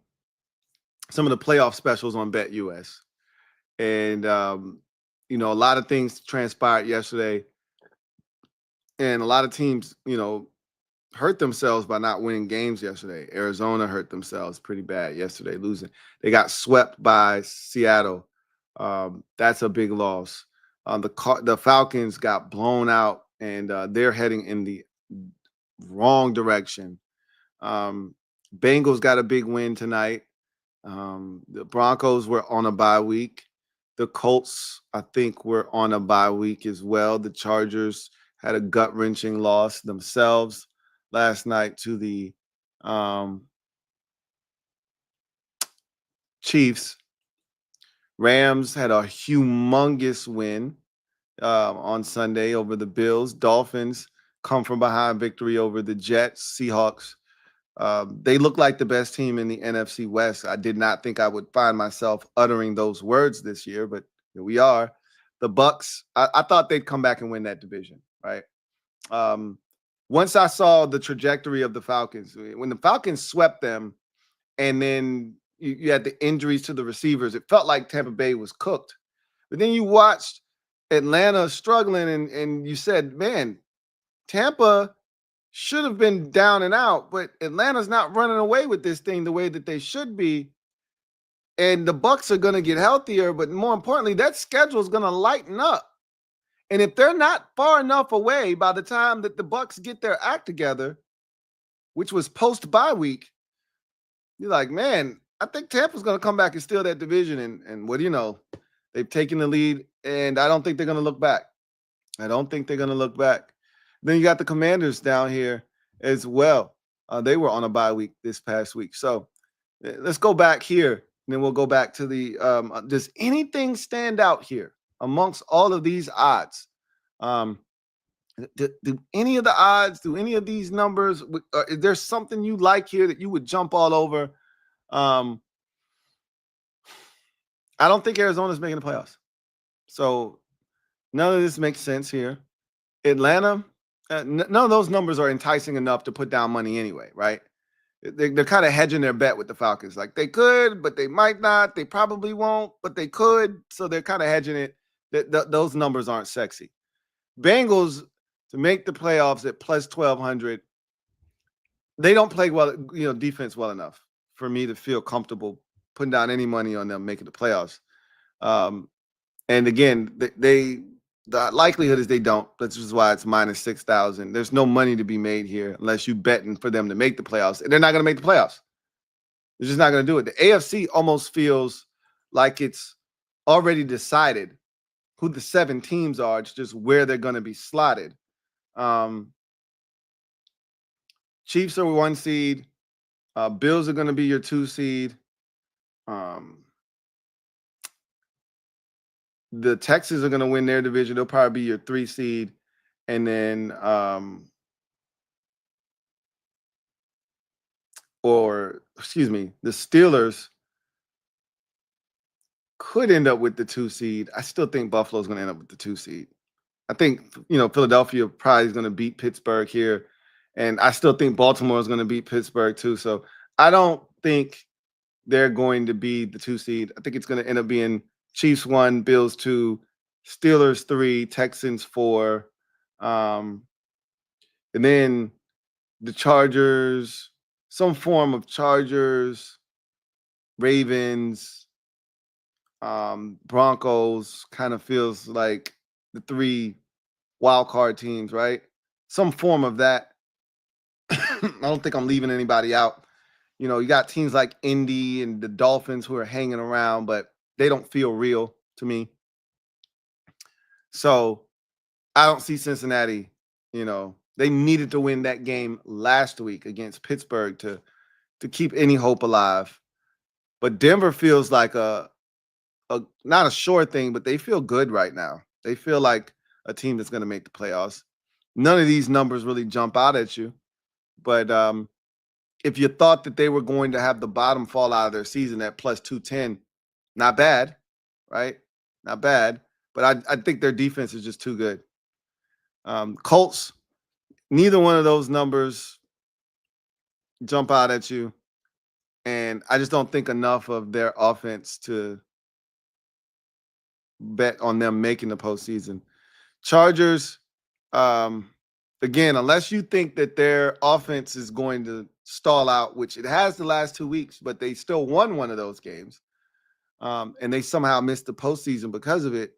some of the playoff specials on BetUS. And, a lot of things transpired yesterday. And a lot of teams, hurt themselves by not winning games yesterday. Arizona hurt themselves pretty bad yesterday, losing. They got swept by Seattle. That's a big loss. The Falcons got blown out, and they're heading in the wrong direction. Bengals got a big win tonight. The Broncos were on a bye week. The Colts, I think, were on a bye week as well. The Chargers had a gut-wrenching loss themselves last night to the Chiefs. Rams had a humongous win on Sunday over the Bills. Dolphins come from behind victory over the Jets. Seahawks, they look like the best team in the NFC West. I did not think I would find myself uttering those words this year, but here we are. The Bucks, I thought they'd come back and win that division, right? Once I saw the trajectory of the Falcons, when the Falcons swept them, and then you had the injuries to the receivers, it felt like Tampa Bay was cooked. But then you watched Atlanta struggling, and you said, man, Tampa should have been down and out, but Atlanta's not running away with this thing the way that they should be. And the Bucks are going to get healthier, but more importantly, that schedule is going to lighten up. And if they're not far enough away by the time that the Bucks get their act together, which was post-bye week, you're like, man, I think Tampa's going to come back and steal that division. And what do you know? They've taken the lead, and I don't think they're going to look back. I don't think they're going to look back. Then you got the Commanders down here as well. They were on a bye week this past week. So let's go back here, and then we'll go back to the does anything stand out here amongst all of these odds? Do any of the odds, do any of these numbers, is there something you like here that you would jump all over? I don't think Arizona's making the playoffs. So none of this makes sense here. Atlanta, none of those numbers are enticing enough to put down money anyway, right? They're kind of hedging their bet with the Falcons. Like they could, but they might not. They probably won't, but they could. So they're kind of hedging it. Those numbers aren't sexy. Bengals to make the playoffs at plus 1,200. They don't play well, defense well enough for me to feel comfortable putting down any money on them making the playoffs. And again, the likelihood is they don't. That's just why it's minus 6,000. There's no money to be made here unless you're betting for them to make the playoffs. And they're not going to make the playoffs. They're just not going to do it. The AFC almost feels like it's already decided who the 7 teams are. It's just where they're going to be slotted. Chiefs are 1 seed. Bills are going to be your 2 seed. The Texans are going to win their division. They'll probably be your 3 seed. And then, the Steelers could end up with the 2 seed. I still think Buffalo's going to end up with the 2 seed. I think, Philadelphia probably is going to beat Pittsburgh here. And I still think Baltimore is going to beat Pittsburgh too. So I don't think they're going to be the 2 seed. I think it's going to end up being Chiefs 1, Bills 2, Steelers 3, Texans 4. And then the Chargers, some form of Chargers, Ravens, Broncos kind of feels like the 3 wild card teams, right? Some form of that. I don't think I'm leaving anybody out. You got teams like Indy and the Dolphins who are hanging around, but they don't feel real to me. So I don't see Cincinnati. They needed to win that game last week against Pittsburgh to keep any hope alive. But Denver feels like a not a sure thing, but they feel good right now. They feel like a team that's going to make the playoffs. None of these numbers really jump out at you. But if you thought that they were going to have the bottom fall out of their season at plus 210, not bad, right? Not bad. But I think their defense is just too good. Colts, neither one of those numbers jump out at you. And I just don't think enough of their offense to bet on them making the postseason. Chargers, again, unless you think that their offense is going to stall out, which it has the last 2 weeks, but they still won one of those games. And they somehow missed the postseason because of it.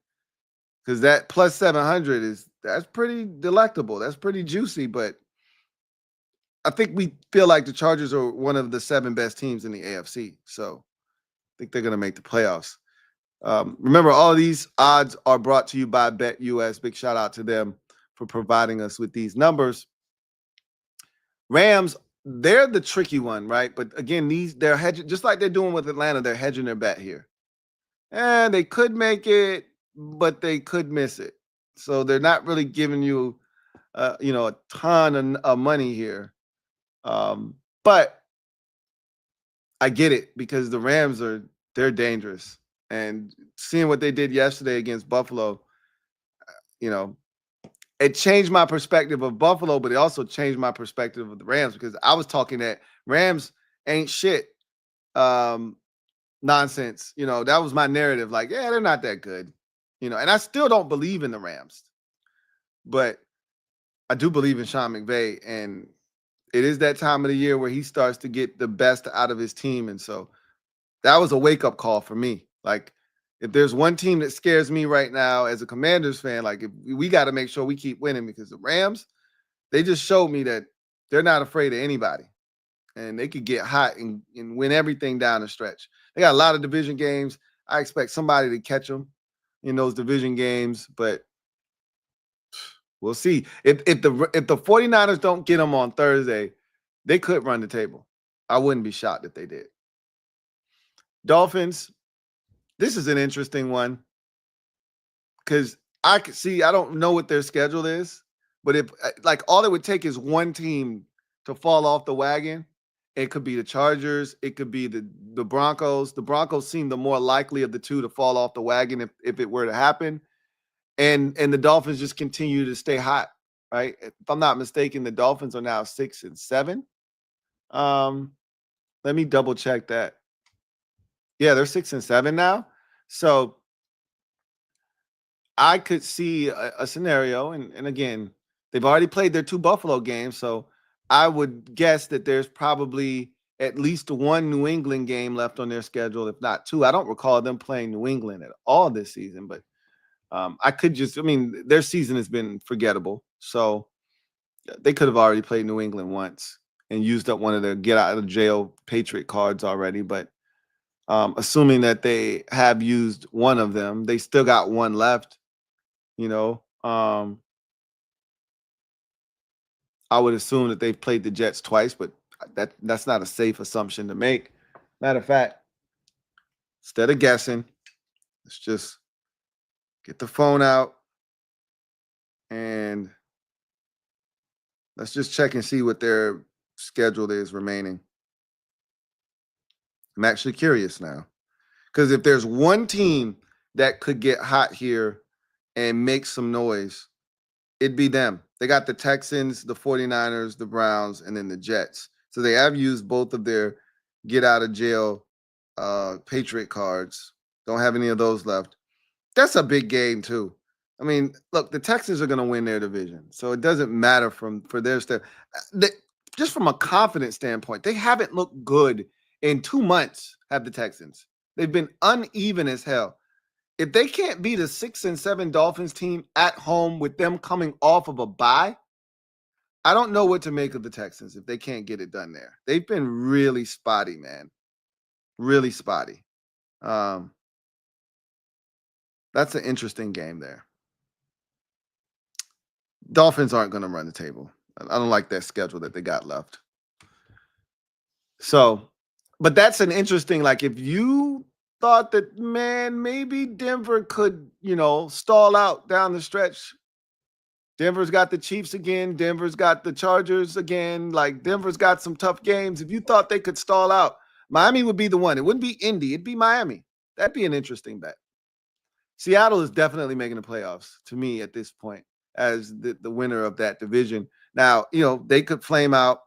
Because that plus 700 that's pretty delectable. That's pretty juicy. But I think we feel like the Chargers are one of the 7 best teams in the AFC. So I think they're going to make the playoffs. Remember, all of these odds are brought to you by BetUS. Big shout out to them for providing us with these numbers. Rams, they're the tricky one, right? But again, they're hedging, just like they're doing with Atlanta, they're hedging their bet here. And they could make it, but they could miss it. So they're not really giving you, a ton of money here. But I get it because the Rams they're dangerous. And seeing what they did yesterday against Buffalo, it changed my perspective of Buffalo, but it also changed my perspective of the Rams because I was talking that Rams ain't shit. Nonsense. That was my narrative. Like, yeah, they're not that good. And I still don't believe in the Rams, but I do believe in Sean McVay, and it is that time of the year where he starts to get the best out of his team. And so that was a wake-up call for me. Like, if there's one team that scares me right now as a Commanders fan, like, we got to make sure we keep winning because the Rams, they just showed me that they're not afraid of anybody. And they could get hot and win everything down the stretch. They got a lot of division games. I expect somebody to catch them in those division games, but we'll see. If the 49ers don't get them on Thursday, they could run the table. I wouldn't be shocked if they did. Dolphins, this is an interesting one because I don't know what their schedule is, but if all it would take is one team to fall off the wagon. It could be the Chargers. It could be the Broncos. The Broncos seem the more likely of the two to fall off the wagon if it were to happen. And the Dolphins just continue to stay hot, right? If I'm not mistaken, the Dolphins are now 6-7. Let me double check that. Yeah, they're 6-7 now. So I could see a scenario, and again, they've already played their 2 Buffalo games, so I would guess that there's probably at least 1 New England game left on their schedule, if not 2. I don't recall them playing New England at all this season, but their season has been forgettable. So they could have already played New England once and used up one of their get out of jail Patriot cards already. But assuming that they have used one of them, they still got one left, I would assume that they've played the Jets twice, but that's not a safe assumption to make. Matter of fact, instead of guessing, let's just get the phone out and let's just check and see what their schedule is remaining. I'm actually curious now. Because if there's one team that could get hot here and make some noise, it'd be them. They got the Texans, the 49ers, the Browns, and then the Jets. So they have used both of their get out of jail Patriot cards. Don't have any of those left. That's a big game too. I mean, look, the Texans are going to win their division. So it doesn't matter for their stuff. Just from a confidence standpoint, they haven't looked good in 2 months, have the Texans. They've been uneven as hell. If they can't beat a 6-7 Dolphins team at home with them coming off of a bye, I don't know what to make of the Texans if they can't get it done there. They've been really spotty, man. Really spotty. That's an interesting game there. Dolphins aren't going to run the table. I don't like that schedule that they got left. So, but that's an interesting, if you thought that, man, maybe Denver could, stall out down the stretch. Denver's got the Chiefs again. Denver's got the Chargers again. Denver's got some tough games. If you thought they could stall out, Miami would be the one. It wouldn't be Indy. It'd be Miami. That'd be an interesting bet. Seattle is definitely making the playoffs to me at this point as the winner of that division. Now, they could flame out.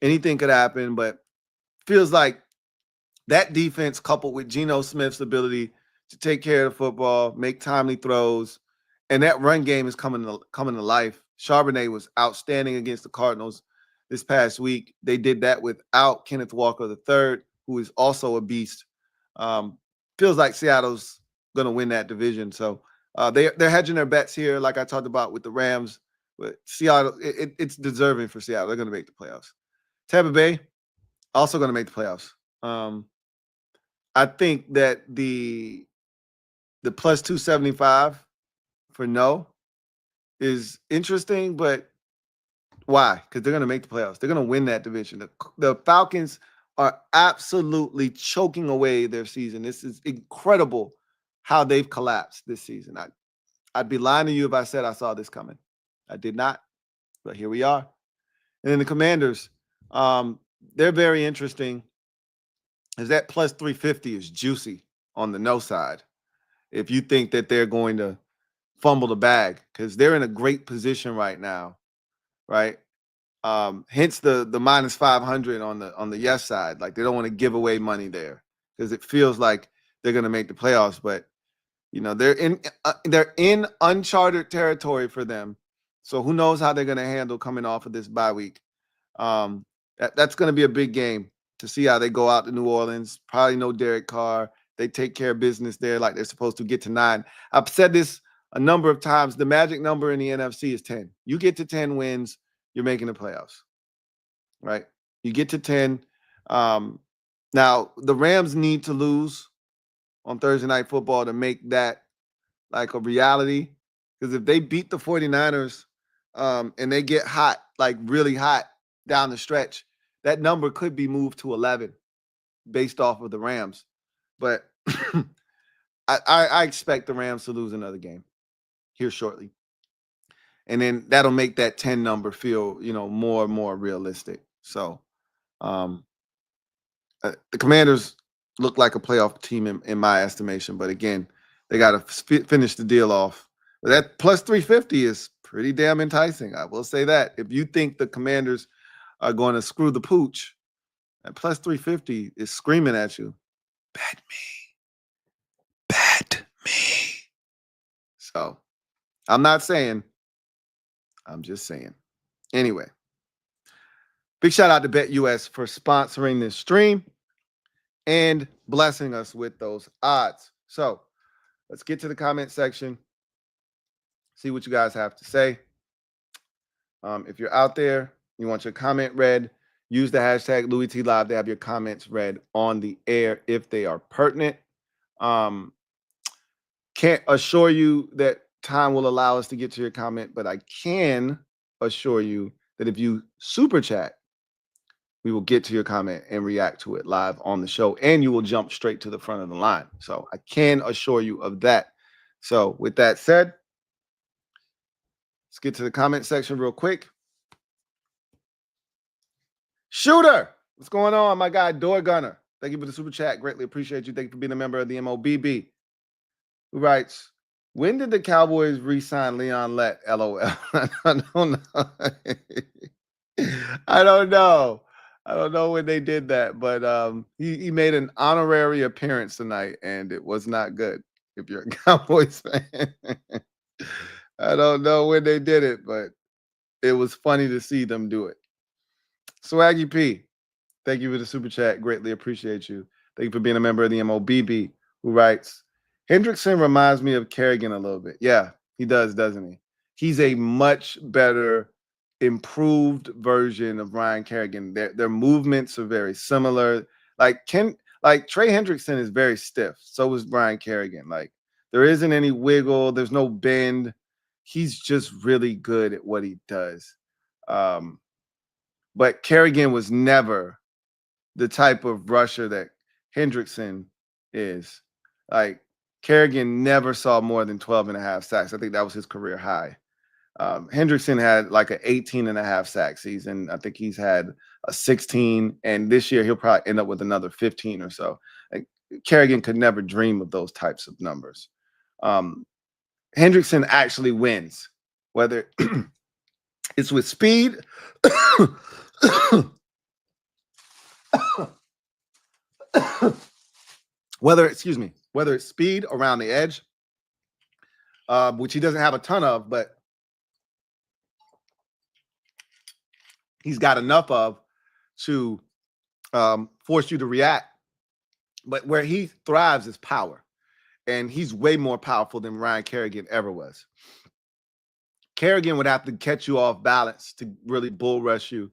Anything could happen, but feels like that defense coupled with Geno Smith's ability to take care of the football, make timely throws, and that run game is coming to life. Charbonnet was outstanding against the Cardinals this past week. They did that without Kenneth Walker III, who is also a beast. Feels like Seattle's going to win that division. So they're hedging their bets here, like I talked about with the Rams. But Seattle, it's deserving for Seattle. They're going to make the playoffs. Tampa Bay, also going to make the playoffs. I think that the the plus 275 for no is interesting, but why? Because they're going to make the playoffs. They're going to win that division. The Falcons are absolutely choking away their season. This is incredible how they've collapsed this season. I'd be lying to you if I said I saw this coming. I did not, but here we are. And then the Commanders, they're very interesting. Is that plus 350 is juicy on the no side. If you think that they're going to fumble the bag, because they're in a great position right now, right? Hence the minus 500 on the yes side. Like, they don't want to give away money there because it feels like they're going to make the playoffs, but they're in uncharted territory for them. So who knows how they're going to handle coming off of this bye week. That's going to be a big game to see how they go out to New Orleans. Probably no Derek Carr. They take care of business there like they're supposed to. Get to 9. I've said this a number of times. The magic number in the NFC is 10. You get to 10 wins, you're making the playoffs, right? You get to 10. Now, the Rams need to lose on Thursday Night Football to make that like a reality. Because if they beat the 49ers and they get hot, like really hot down the stretch, that number could be moved to 11 based off of the Rams. But I expect the Rams to lose another game here shortly. And then that'll make that 10 number feel, more and more realistic. So the Commanders look like a playoff team in my estimation. But again, they got to finish the deal off. But that plus 350 is pretty damn enticing. I will say that. If you think the Commanders are going to screw the pooch, that plus 350 is screaming at you. Bet me. Bet me. So I'm not saying. I'm just saying. Anyway, big shout out to BetUS for sponsoring this stream and blessing us with those odds. So let's get to the comment section. See what you guys have to say. If you're out there, you want your comment read, use the hashtag LouieTLive to have your comments read on the air if they are pertinent. Can't assure you that time will allow us to get to your comment, but I can assure you that if you super chat, we will get to your comment and react to it live on the show, and you will jump straight to the front of the line. So I can assure you of that. So with that said, let's get to the comment section real quick. Shooter, what's going on, my guy, Door Gunner? Thank you for the super chat. Greatly appreciate you. Thank you for being a member of the MOBB. Who writes, when did the Cowboys re-sign Leon Lett? LOL. I don't know. I don't know. I don't know when they did that, but he made an honorary appearance tonight, and it was not good. If you're a Cowboys fan, I don't know when they did it, but it was funny to see them do it. Swaggy P, thank you for the super chat. Greatly appreciate you. Thank you for being a member of the MOBB. Who writes, Hendrickson reminds me of Kerrigan a little bit. Yeah, he does, doesn't he? He's a much better, improved version of Ryan Kerrigan. Their movements are very similar. Like Trey Hendrickson is very stiff. So is Ryan Kerrigan. Like, there isn't any wiggle. There's no bend. He's just really good at what he does. But Kerrigan was never the type of rusher that Hendrickson is. Like, Kerrigan never saw more than 12.5 sacks. I think that was his career high. Hendrickson had like an 18.5 sack season. I think he's had a 16, and this year he'll probably end up with another 15 or so. Like, Kerrigan could never dream of those types of numbers. Hendrickson actually wins, whether it's with speed, whether it's speed around the edge, which he doesn't have a ton of, but he's got enough of to force you to react. But where he thrives is power. And he's way more powerful than Ryan Kerrigan ever was. Kerrigan would have to catch you off balance to really bull rush you.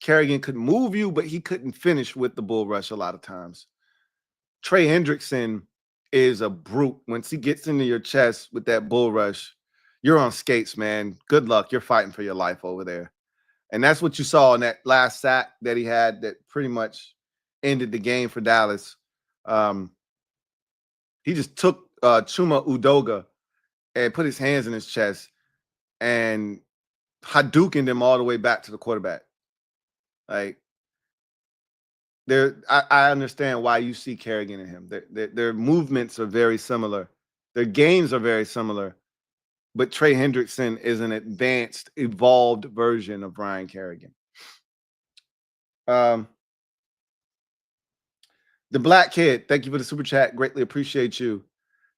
Kerrigan could move you, but he couldn't finish with the bull rush a lot of times. Trey Hendrickson is a brute. Once he gets into your chest with that bull rush, you're on skates, man. Good luck. You're fighting for your life over there. And that's what you saw in that last sack that he had that pretty much ended the game for Dallas. He just took Chuma Udoga and put his hands in his chest and Hadoukened him all the way back to the quarterback. Like, I understand why you see Kerrigan in him. Their movements are very similar. Their games are very similar. But Trey Hendrickson is an advanced, evolved version of Ryan Kerrigan. The Black Kid, thank you for the super chat. Greatly appreciate you.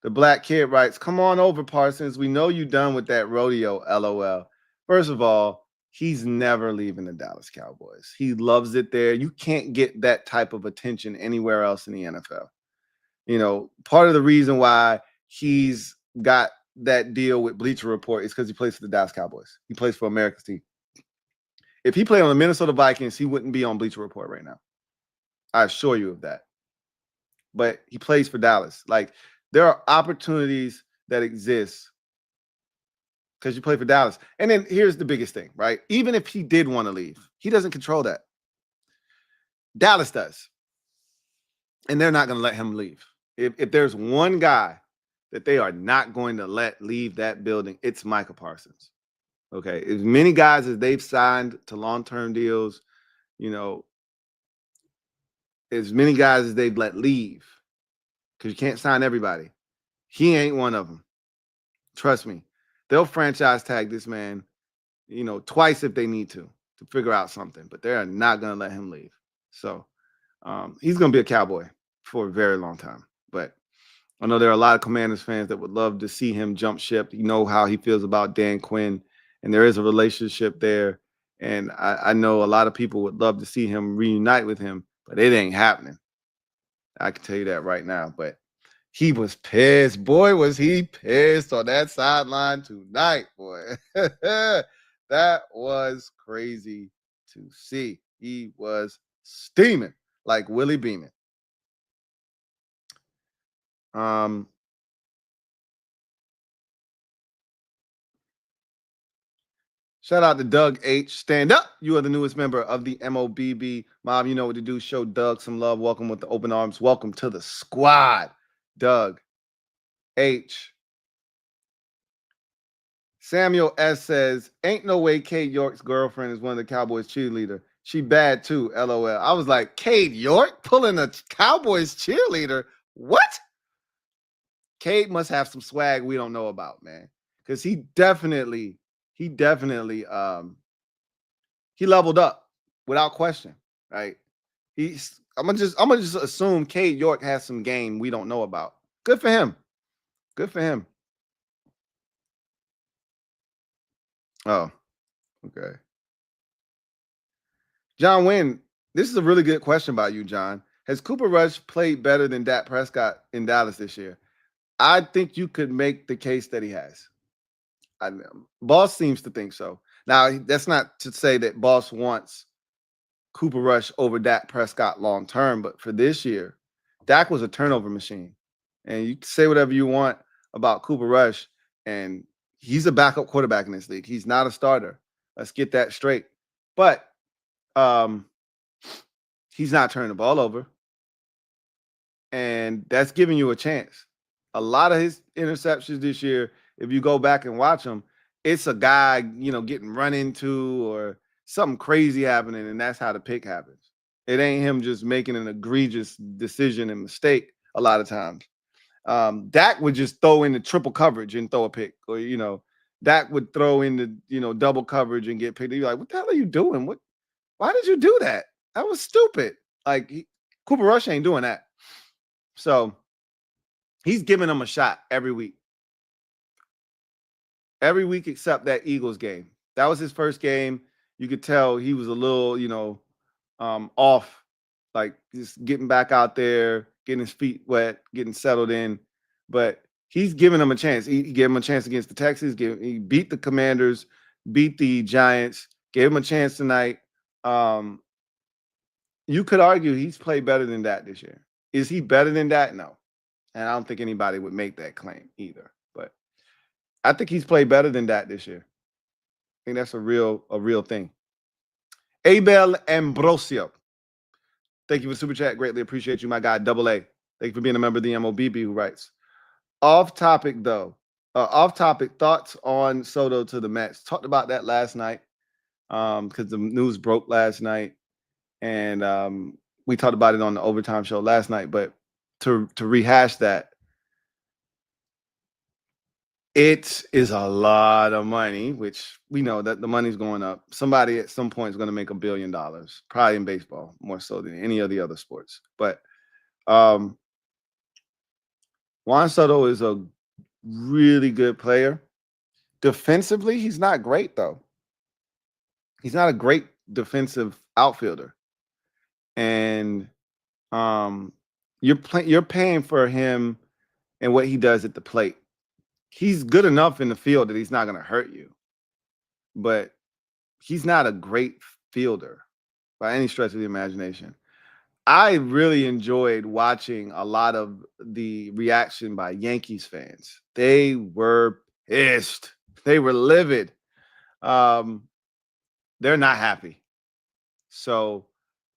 The Black Kid writes, come on over, Parsons. We know you done with that rodeo, LOL. First of all, he's never leaving the Dallas Cowboys. He loves it there. You can't get that type of attention anywhere else in the NFL. You know, part of the reason why he's got that deal with Bleacher Report is because he plays for the Dallas Cowboys. He plays for America's team. If he played on the Minnesota Vikings, he wouldn't be on Bleacher Report right now. I assure you of that. But he plays for Dallas. Like, there are opportunities that exist because you play for Dallas. And then here's the biggest thing, right? Even if he did want to leave, he doesn't control that. Dallas does. And they're not going to let him leave. If there's one guy that they are not going to let leave that building, it's Micah Parsons. Okay. As many guys as they've signed to long-term deals, you know, as many guys as they've let leave, because you can't sign everybody. He ain't one of them. Trust me. They'll franchise tag this man, you know, twice if they need to figure out something, but they're not going to let him leave. So he's going to be a Cowboy for a very long time. But I know there are a lot of Commanders fans that would love to see him jump ship. You know how he feels about Dan Quinn, and there is a relationship there. And I know a lot of people would love to see him reunite with him, but it ain't happening. I can tell you that right now. But he was pissed. Boy, was he pissed on that sideline tonight, boy. That was crazy to see. He was steaming like Willie Beeman. Shout out to Doug H. Stand up. You are the newest member of the MOBB mob. You know what to do. Show Doug some love. Welcome with the open arms. Welcome to the squad, Doug H. Samuel S. says, ain't no way Cade York's girlfriend is one of the Cowboys cheerleader. She bad too, LOL. I was like, Cade York pulling a Cowboys cheerleader? What? Cade must have some swag we don't know about, man. Because he definitely he leveled up without question, right? I'm gonna just assume Cade York has some game we don't know about. Good for him. Good for him. Oh, okay. John Wynn, this is a really good question about you, John. Has Cooper Rush played better than Dak Prescott in Dallas this year? I think you could make the case that he has. Boss seems to think so. Now, that's not to say that Boss wants Cooper Rush over Dak Prescott long term, but for this year, Dak was a turnover machine. And you can say whatever you want about Cooper Rush, and he's a backup quarterback in this league. He's not a starter. Let's get that straight. But he's not turning the ball over. And that's giving you a chance. A lot of his interceptions this year, if you go back and watch them, it's a guy, you know, getting run into or something crazy happening, and that's how the pick happens. It ain't him just making an egregious decision and mistake a lot of times. Dak would just throw in the triple coverage and throw a pick, or, you know, Dak would throw in the, you know, double coverage and get picked. You're like, what the hell are you doing? Why did you do that? That was stupid. Like, Cooper Rush ain't doing that. So he's giving them a shot every week. Every week except that Eagles game. That was his first game. You could tell he was a little, you know, off, like just getting back out there, getting his feet wet, getting settled in. But he's giving them a chance. He gave him a chance against the Texans. He beat the Commanders, beat the Giants, gave him a chance tonight. You could argue he's played better than that this year. Is he better than that? No. And I don't think anybody would make that claim either. But I think he's played better than that this year. I think that's a real thing. Abel Ambrosio. Thank you for Super Chat. Greatly appreciate you, my guy, Double A. Thank you for being a member of the MOBB, who writes, off topic, thoughts on Soto to the Mets. Talked about that last night because the news broke last night. And we talked about it on the Overtime show last night. But to rehash that, it is a lot of money, which we know that the money's going up. Somebody at some point is going to make $1 billion, probably in baseball, more so than any of the other sports. But Juan Soto is a really good player. Defensively, he's not great, though. He's not a great defensive outfielder. And you're paying for him and what he does at the plate. He's good enough in the field that he's not going to hurt you. But he's not a great fielder by any stretch of the imagination. I really enjoyed watching a lot of the reaction by Yankees fans. They were pissed. They were livid. They're not happy. So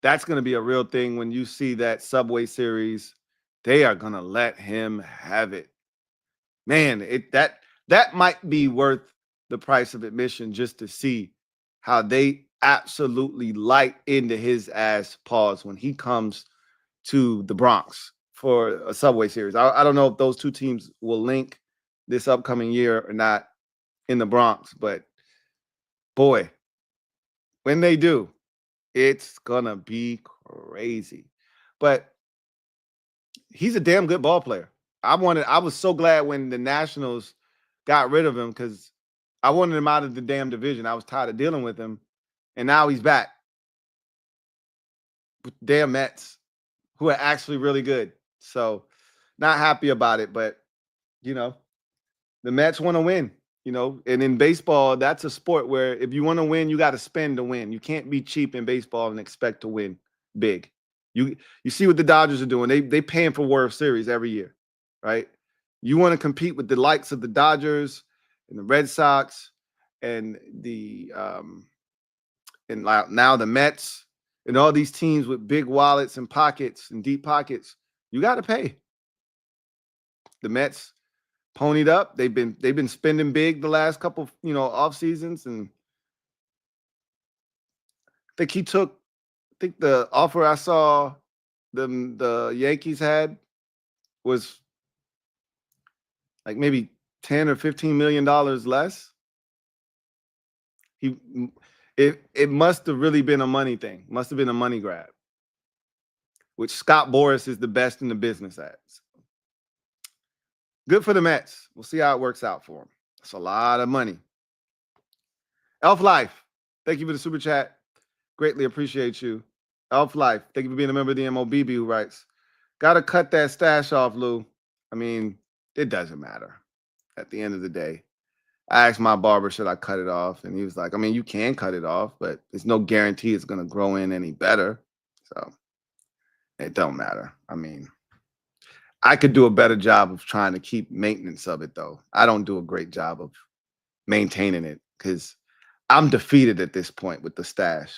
that's going to be a real thing when you see that Subway Series. They are going to let him have it. Man, that might be worth the price of admission just to see how they absolutely light into his ass paws when he comes to the Bronx for a Subway Series. I don't know if those two teams will link this upcoming year or not in the Bronx, but boy, when they do, it's gonna be crazy. But he's a damn good ball player. I was so glad when the Nationals got rid of him because I wanted him out of the damn division. I was tired of dealing with him. And now he's back with damn Mets, who are actually really good. So not happy about it, but, the Mets want to win, And in baseball, that's a sport where if you want to win, you got to spend to win. You can't be cheap in baseball and expect to win big. You see what the Dodgers are doing. They paying for World Series every year, right? You want to compete with the likes of the Dodgers and the Red Sox and and now the Mets and all these teams with big wallets and pockets and deep pockets. You got to pay. The Mets ponied up. They've been spending big the last couple, off seasons, and I think the offer I saw the Yankees had was like maybe $10 or $15 million less. It must have really been a money thing. Must have been a money grab, which Scott Boras is the best in the business at. Good for the Mets. We'll see how it works out for them. That's a lot of money. Elf Life, thank you for the super chat. Greatly appreciate you. Elf Life, thank you for being a member of the MOBB, who writes, got to cut that stash off, Lou. I mean, it doesn't matter at the end of the day. I asked my barber, should I cut it off? And he was like, I mean, you can cut it off, but there's no guarantee it's going to grow in any better. So it don't matter. I mean, I could do a better job of trying to keep maintenance of it, though. I don't do a great job of maintaining it because I'm defeated at this point with the stash,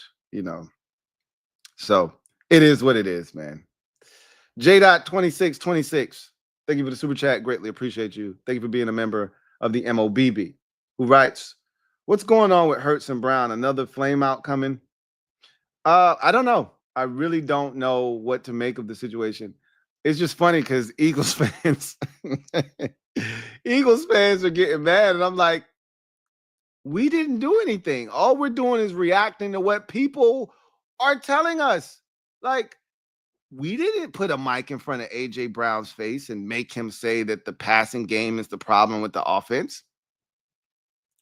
So it is what it is, man. J.2626, thank you for the super chat. Greatly appreciate you. Thank you for being a member of the MOBB, who writes, what's going on with Hurts and Brown? Another flame out coming? I don't know. I really don't know what to make of the situation. It's just funny because Eagles fans are getting mad. And I'm like, we didn't do anything. All we're doing is reacting to what people are telling us. Like, we didn't put a mic in front of A.J. Brown's face and make him say that the passing game is the problem with the offense.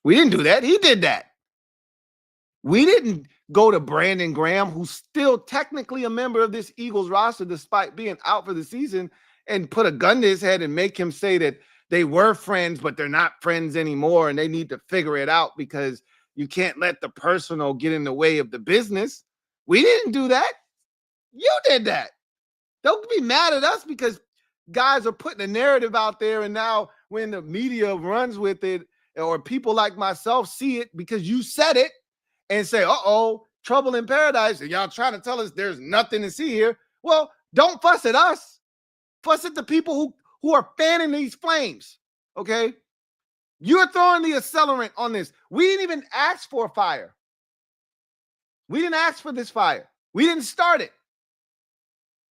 We didn't do that. He did that. We didn't go to Brandon Graham, who's still technically a member of this Eagles roster despite being out for the season, and put a gun to his head and make him say that they were friends, but they're not friends anymore, and they need to figure it out because you can't let the personal get in the way of the business. We didn't do that. You did that. Don't be mad at us because guys are putting a narrative out there, and now when the media runs with it, or people like myself see it because you said it and say, uh-oh, trouble in paradise, and y'all trying to tell us there's nothing to see here. Well, don't fuss at us. Fuss at the people who are fanning these flames, okay? You're throwing the accelerant on this. We didn't even ask for a fire. We didn't ask for this fire. We didn't start it.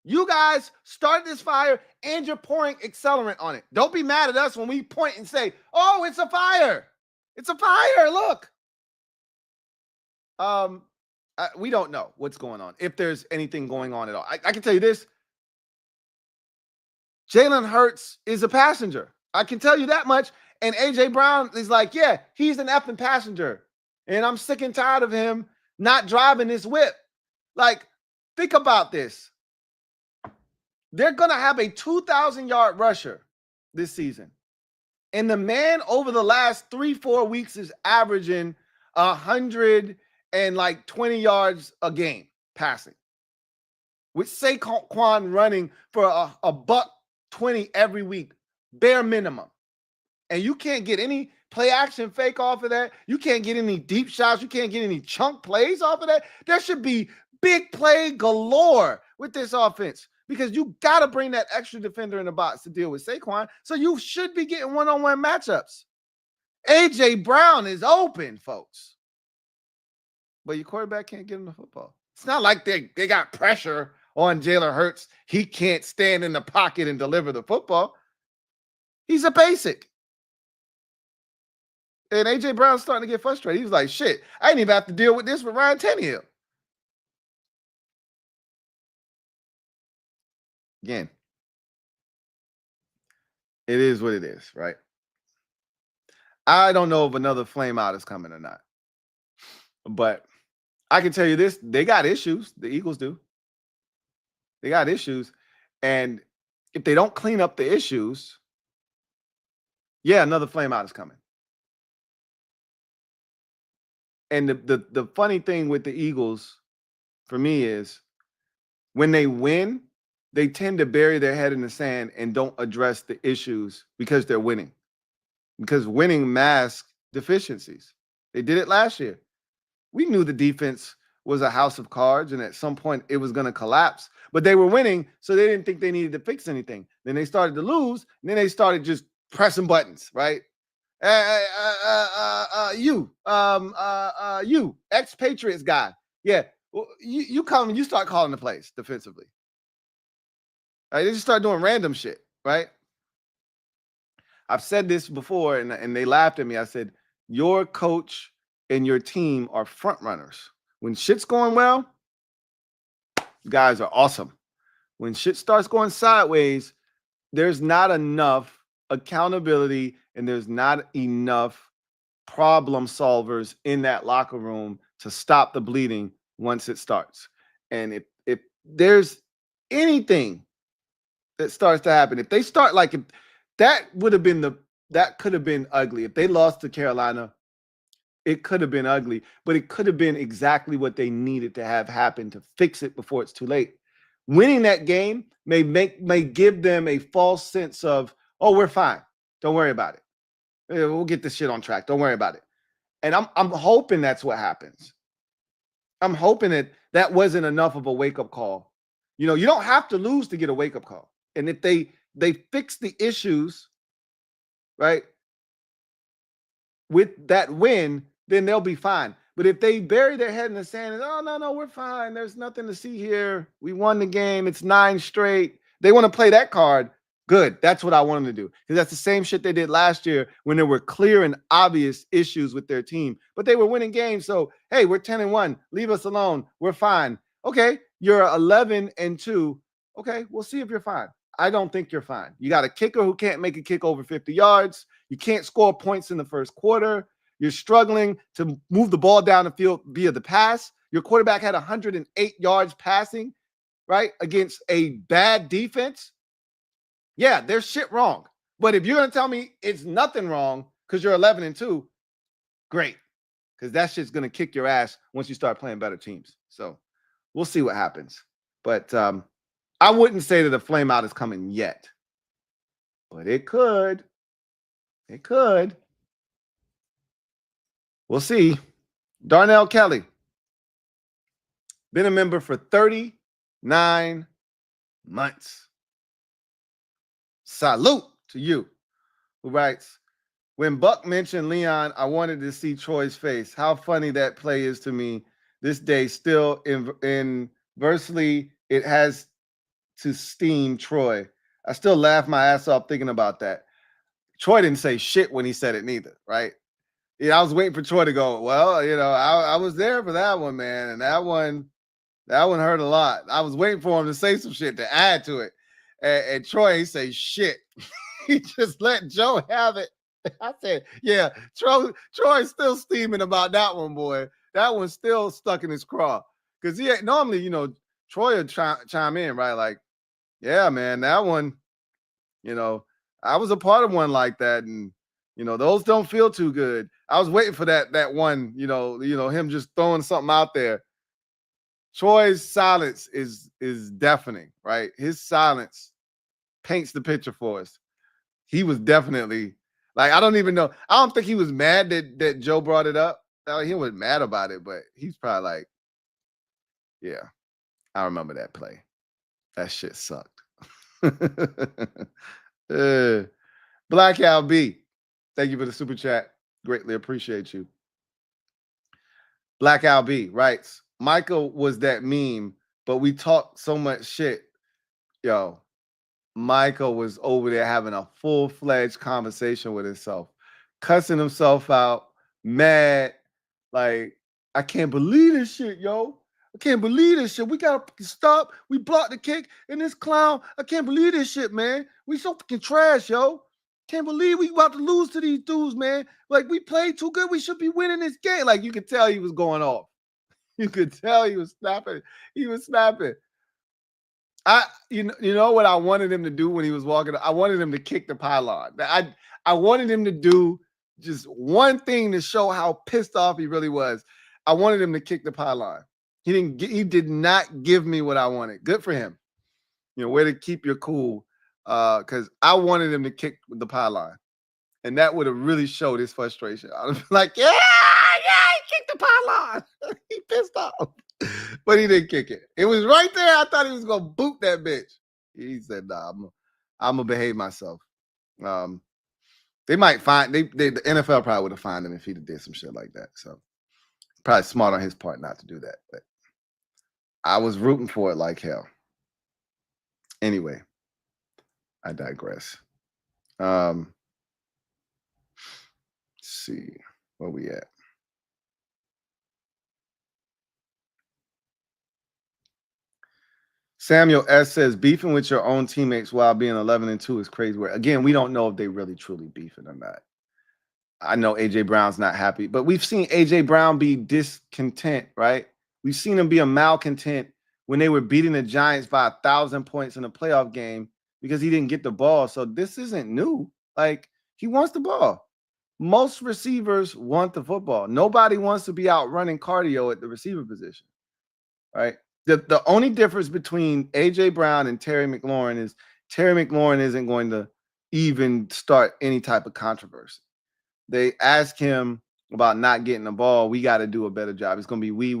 You guys started this fire, and you're pouring accelerant on it. Don't be mad at us when we point and say, oh, it's a fire. It's a fire. Look. We don't know what's going on, if there's anything going on at all. I can tell you this. Jalen Hurts is a passenger. I can tell you that much. And A.J. Brown is like, yeah, he's an effing passenger. And I'm sick and tired of him not driving this whip. Like, think about this. They're going to have a 2,000-yard rusher this season. And the man over the last 3-4 weeks is averaging 120 yards a game passing, with Saquon running for a $120 every week, bare minimum. And you can't get any play action fake off of that. You can't get any deep shots. You can't get any chunk plays off of that. There should be big play galore with this offense, because you got to bring that extra defender in the box to deal with Saquon. So you should be getting one-on-one matchups. A.J. Brown is open, folks. But your quarterback can't get him the football. It's not like they got pressure on Jalen Hurts. He can't stand in the pocket and deliver the football. He's a basic. And A.J. Brown's starting to get frustrated. He was like, shit, I didn't even have to deal with this with Ryan Tannehill. Again, it is what it is, right? I don't know if another flame out is coming or not. But I can tell you this, they got issues. The Eagles do. They got issues. And if they don't clean up the issues, yeah, another flame out is coming. And the funny thing with the Eagles, for me, is when they win, they tend to bury their head in the sand and don't address the issues because they're winning. Because winning masks deficiencies. They did it last year. We knew the defense was a house of cards, and at some point it was going to collapse. But they were winning, so they didn't think they needed to fix anything. Then they started to lose, and then they started just pressing buttons, right? You, ex-Patriots guy. Yeah, you come and you start calling the plays defensively. Right? They just start doing random shit, right? I've said this before, and they laughed at me. I said, your coach and your team are front runners. When shit's going well, you guys are awesome. When shit starts going sideways, there's not enough accountability and there's not enough problem solvers in that locker room to stop the bleeding once it starts. And if there's anything that starts to happen, if they start if that could have been ugly. If they lost to Carolina, it could have been ugly, but it could have been exactly what they needed to have happen to fix it before it's too late. Winning that game may give them a false sense of, oh, we're fine. Don't worry about it. We'll get this shit on track. Don't worry about it. And I'm hoping that's what happens. I'm hoping that wasn't enough of a wake-up call. You know, you don't have to lose to get a wake-up call. And if they fix the issues, right, with that win, then they'll be fine. But if they bury their head in the sand and, oh, no, we're fine. There's nothing to see here. We won the game. It's 9 straight. They want to play that card. Good. That's what I want them to do. Because that's the same shit they did last year when there were clear and obvious issues with their team. But they were winning games. So, hey, we're 10-1. Leave us alone. We're fine. Okay, you're 11-2. Okay, we'll see if you're fine. I don't think you're fine. You got a kicker who can't make a kick over 50 yards. You can't score points in the first quarter. You're struggling to move the ball down the field via the pass. Your quarterback had 108 yards passing, right, against a bad defense. Yeah, there's shit wrong. But if you're going to tell me it's nothing wrong because you're 11-2, great. Because that shit's going to kick your ass once you start playing better teams. So we'll see what happens. But I wouldn't say that a flame out is coming yet. but it could. It could. We'll see. Darnell Kelly, been a member for 39 months. Salute to you. Who writes, when Buck mentioned Leon, I wanted to see Troy's face. How funny that play is to me this day. Still, inversely, it has to steam Troy. I still laugh my ass off thinking about that. Troy didn't say shit when he said it neither, right? Yeah, I was waiting for Troy to go, well, I was there for that one, man. And that one hurt a lot. I was waiting for him to say some shit to add to it. And Troy ain't say shit. He just let Joe have it. I said, yeah, Troy's still steaming about that one, boy. That one's still stuck in his craw. Because normally, Troy would chime in, right? Like, yeah, man, that one, I was a part of one like that. And, those don't feel too good. I was waiting for that one, him just throwing something out there. Troy's silence is deafening, right? His silence paints the picture for us. He was definitely I don't even know. I don't think he was mad that Joe brought it up. He was mad about it, but he's probably like, yeah, I remember that play. That shit sucked. Black Al B, thank you for the super chat. Greatly appreciate you. Black Al B writes, Michael was that meme, but we talked so much shit. Yo, Michael was over there having a full-fledged conversation with himself, cussing himself out, mad. Like, I can't believe this shit, yo. I can't believe this shit. We got to stop. We blocked the kick, and this clown, I can't believe this shit, man. We so fucking trash, yo. Can't believe we about to lose to these dudes, man. Like, we played too good. We should be winning this game. Like, you could tell he was going off. You could tell he was snapping. He was snapping. You know what I wanted him to do when he was walking? I wanted him to kick the pylon. I wanted him to do just one thing to show how pissed off he really was. I wanted him to kick the pylon. He did not give me what I wanted. Good for him. Way to keep your cool. Because I wanted him to kick the pylon. And that would have really showed his frustration. I was like, yeah, he kicked the pylon. He pissed off. But he didn't kick it. It was right there. I thought he was gonna boot that bitch. He said, "Nah, I'm gonna behave myself." They might find the NFL probably would have fined him if he did some shit like that. So probably smart on his part not to do that. But I was rooting for it like hell. Anyway, I digress. Let's see where we at. Samuel S. says, beefing with your own teammates while being 11-2 is crazy. Again, we don't know if they really truly beefing or not. I know A.J. Brown's not happy, but we've seen A.J. Brown be discontent, right? We've seen him be a malcontent when they were beating the Giants by 1,000 points in a playoff game because he didn't get the ball. So this isn't new. Like, he wants the ball. Most receivers want the football. Nobody wants to be out running cardio at the receiver position, right? The only difference between A.J. Brown and Terry McLaurin is Terry McLaurin isn't going to even start any type of controversy. They ask him about not getting the ball. We got to do a better job. It's going to be we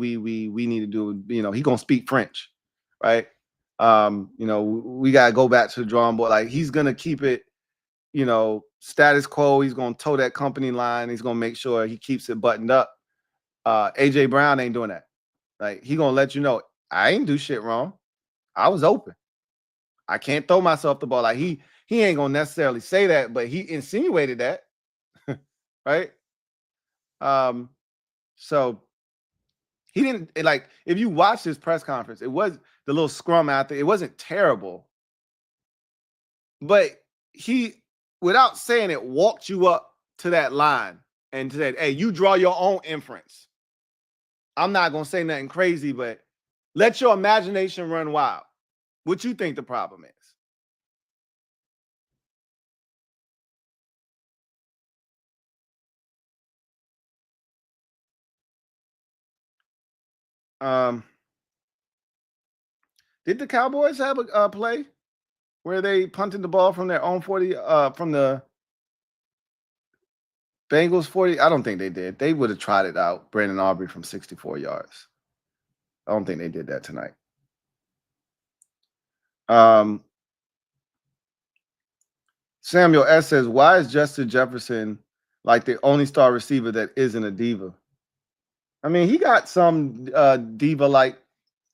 need to do, he's going to speak French, right? We got to go back to the drawing board. Like, he's going to keep it, status quo. He's going to toe that company line. He's going to make sure he keeps it buttoned up. A.J. Brown ain't doing that. Like, he going to let you know, I ain't do shit wrong. I was open. I can't throw myself the ball. Like, he ain't gonna necessarily say that, but he insinuated that, right? So he didn't if you watch his press conference, it was the little scrum out there. It wasn't terrible, but he, without saying it, walked you up to that line and said, hey, you draw your own inference. I'm not gonna say nothing crazy, but let your imagination run wild. What you think the problem is? Did the Cowboys have a play where they punted the ball from their own 40, from the Bengals 40? I don't think they did. They would have tried it out, Brandon Aubrey from 64 yards. I don't think they did that tonight. Samuel S. says, why is Justin Jefferson like the only star receiver that isn't a diva? I mean, he got some diva-like.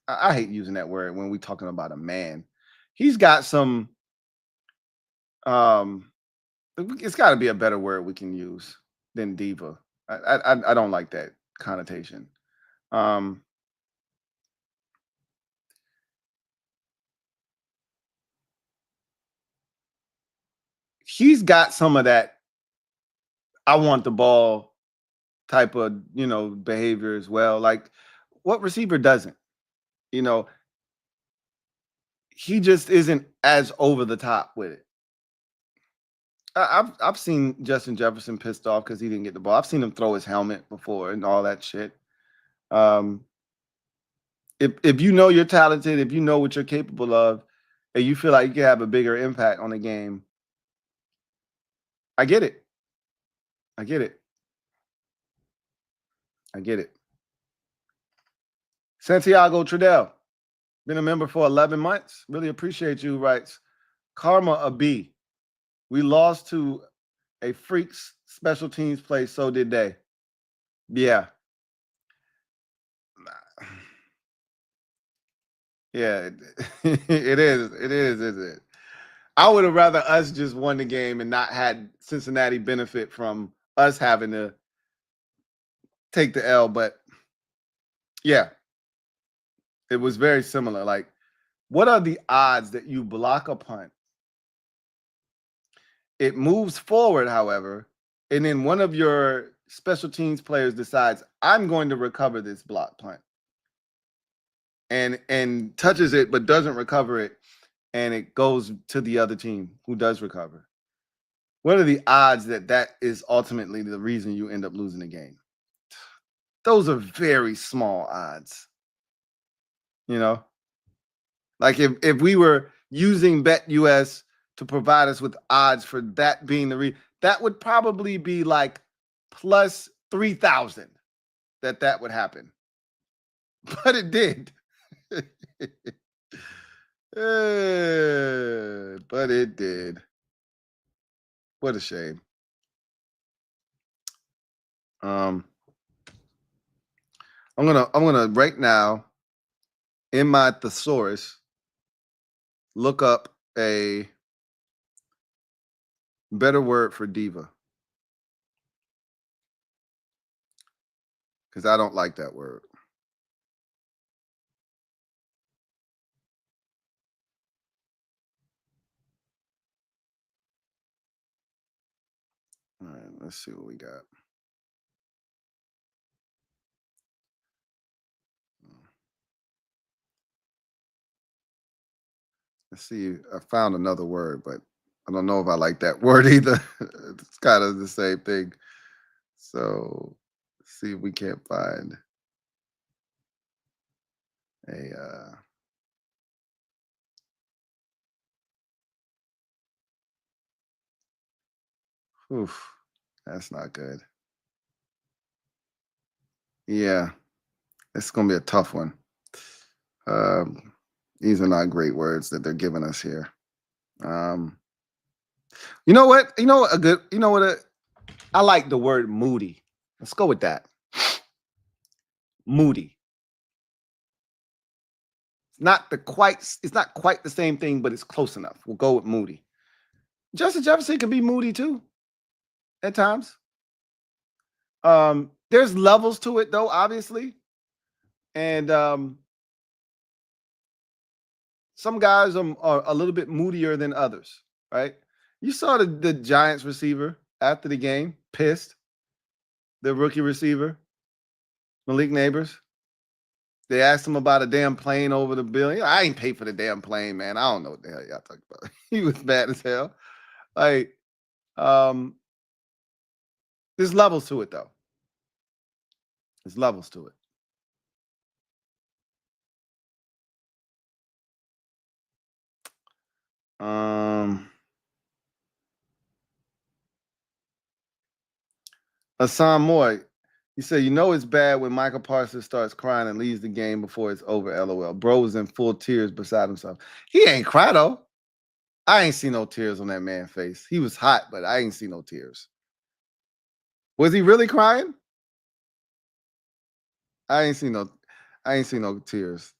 I hate using that word when we're talking about a man. He's got some. It's got to be a better word we can use than diva. I don't like that connotation. He's got some of that I want the ball type of, behavior as well. Like, what receiver doesn't? He just isn't as over the top with it. I've seen Justin Jefferson pissed off because he didn't get the ball. I've seen him throw his helmet before and all that shit. If you know you're talented, if you know what you're capable of, and you feel like you can have a bigger impact on the game, I get it. I get it. I get it. Santiago Trudell, been a member for 11 months. Really appreciate you, writes Karma a B. We lost to a freaks special teams play, so did they. Yeah. Yeah, it is. It is, isn't it? I would have rather us just won the game and not had Cincinnati benefit from us having to take the L. But yeah, it was very similar. Like, what are the odds that you block a punt? It moves forward, however, and then one of your special teams players decides, I'm going to recover this block punt. And touches it but doesn't recover it, and it goes to the other team who does recover. What are the odds that that is ultimately the reason you end up losing the game? Those are very small odds. Like if we were using BetUS to provide us with odds for that being the reason, that would probably be like plus 3,000 that would happen. But it did. But it did. What a shame. I'm gonna right now in my thesaurus look up a better word for diva, because I don't like that word. All right, let's see what we got. Let's see. I found another word, but I don't know if I like that word either. It's kind of the same thing. So let's see if we can't find a oof, that's not good. Yeah, it's gonna be a tough one. These are not great words that they're giving us here. You know what? I like the word moody. Let's go with that. Moody. It's not quite the same thing, but it's close enough. We'll go with moody. Justin Jefferson can be moody too at times. There's levels to it though, obviously. And some guys are a little bit moodier than others, right? You saw the Giants receiver after the game, pissed. The rookie receiver, Malik Neighbors. They asked him about a damn plane over the bill. I ain't paid for the damn plane, man. I don't know what the hell y'all talking about. He was mad as hell. Like, there's levels to it, though. There's levels to it. Hassan Moy, he said, you know it's bad when Michael Parsons starts crying and leaves the game before it's over, LOL. Bro was in full tears beside himself. He ain't cry, though. I ain't seen no tears on that man's face. He was hot, but I ain't seen no tears. Was he really crying? I ain't seen no tears.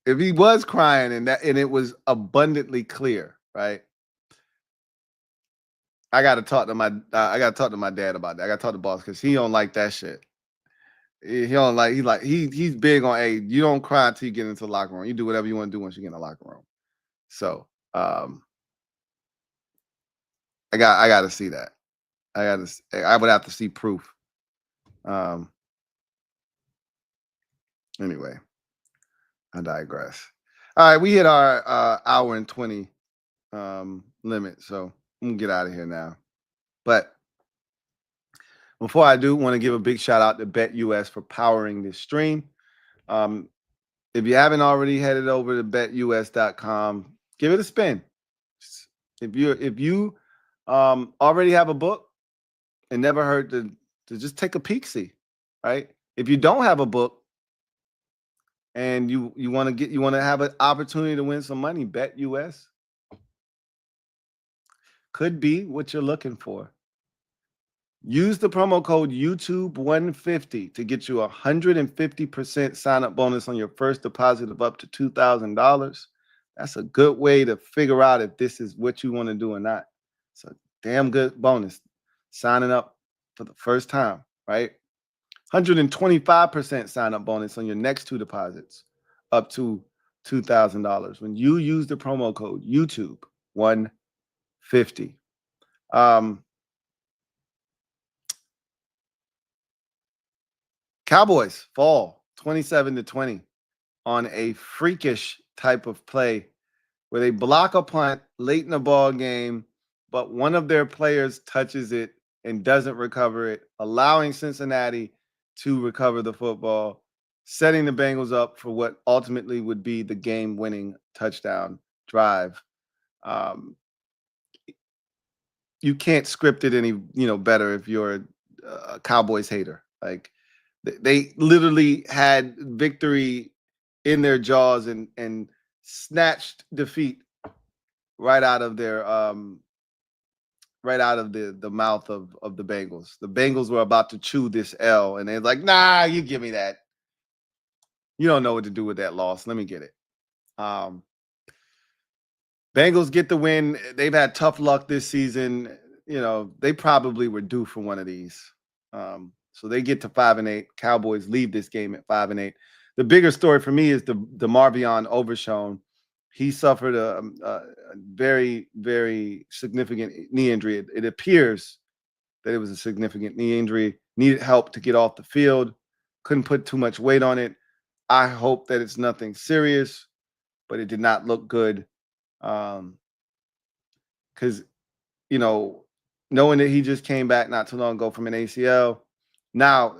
If he was crying and it was abundantly clear, right? I gotta talk to my dad about that. I gotta talk to boss because he don't like that shit. He don't like he's big on you don't cry until you get into the locker room. You do whatever you want to do once you get in the locker room. So I gotta see that. I would have to see proof. Anyway, I digress. All right, we hit our hour and 20 limit, so I'm gonna get out of here now. But before I do, want to give a big shout out to BetUS for powering this stream. If you haven't already headed over to betus.com, give it a spin. If you already have a book, it never hurt to just take a peek-see, right? If you don't have a book and you want to have an opportunity to win some money, BetUS could be what you're looking for. Use the promo code YouTube150 to get you a 150% sign-up bonus on your first deposit of up to $2,000. That's a good way to figure out if this is what you want to do or not. It's a damn good bonus. Signing up for the first time, right? 125% sign-up bonus on your next two deposits, up to $2,000 when you use the promo code YouTube150. Cowboys fall 27-20 on a freakish type of play where they block a punt late in the ball game, but one of their players touches it and doesn't recover it, allowing Cincinnati to recover the football, setting the Bengals up for what ultimately would be the game-winning touchdown drive. You can't script it any better if you're a Cowboys hater. Like, they literally had victory in their jaws and snatched defeat right out of their the mouth of the Bengals. The Bengals were about to chew this L, and they're like, "Nah, you give me that. You don't know what to do with that loss. Let me get it." Bengals get the win. They've had tough luck this season. They probably were due for one of these. So they get to 5-8. Cowboys leave this game at 5-8. The bigger story for me is the Marvion Overshown. He suffered a very, very significant knee injury. It appears that it was a significant knee injury. Needed help to get off the field. Couldn't put too much weight on it. I hope that it's nothing serious, but it did not look good. Because, knowing that he just came back not too long ago from an ACL, now,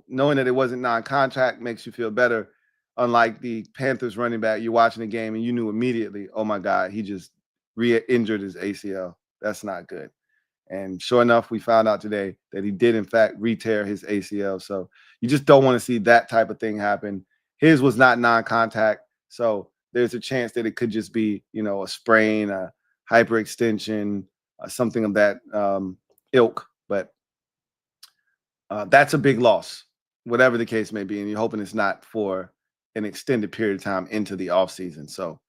knowing that it wasn't non-contract makes you feel better. Unlike the Panthers running back, you're watching the game and you knew immediately, oh my God, he just re-injured his ACL. That's not good. And sure enough, we found out today that he did in fact re-tear his ACL. So you just don't want to see that type of thing happen. His was not non-contact. So there's a chance that it could just be, a sprain, a hyperextension, something of that ilk. But that's a big loss, whatever the case may be. And you're hoping it's not for an extended period of time into the offseason. So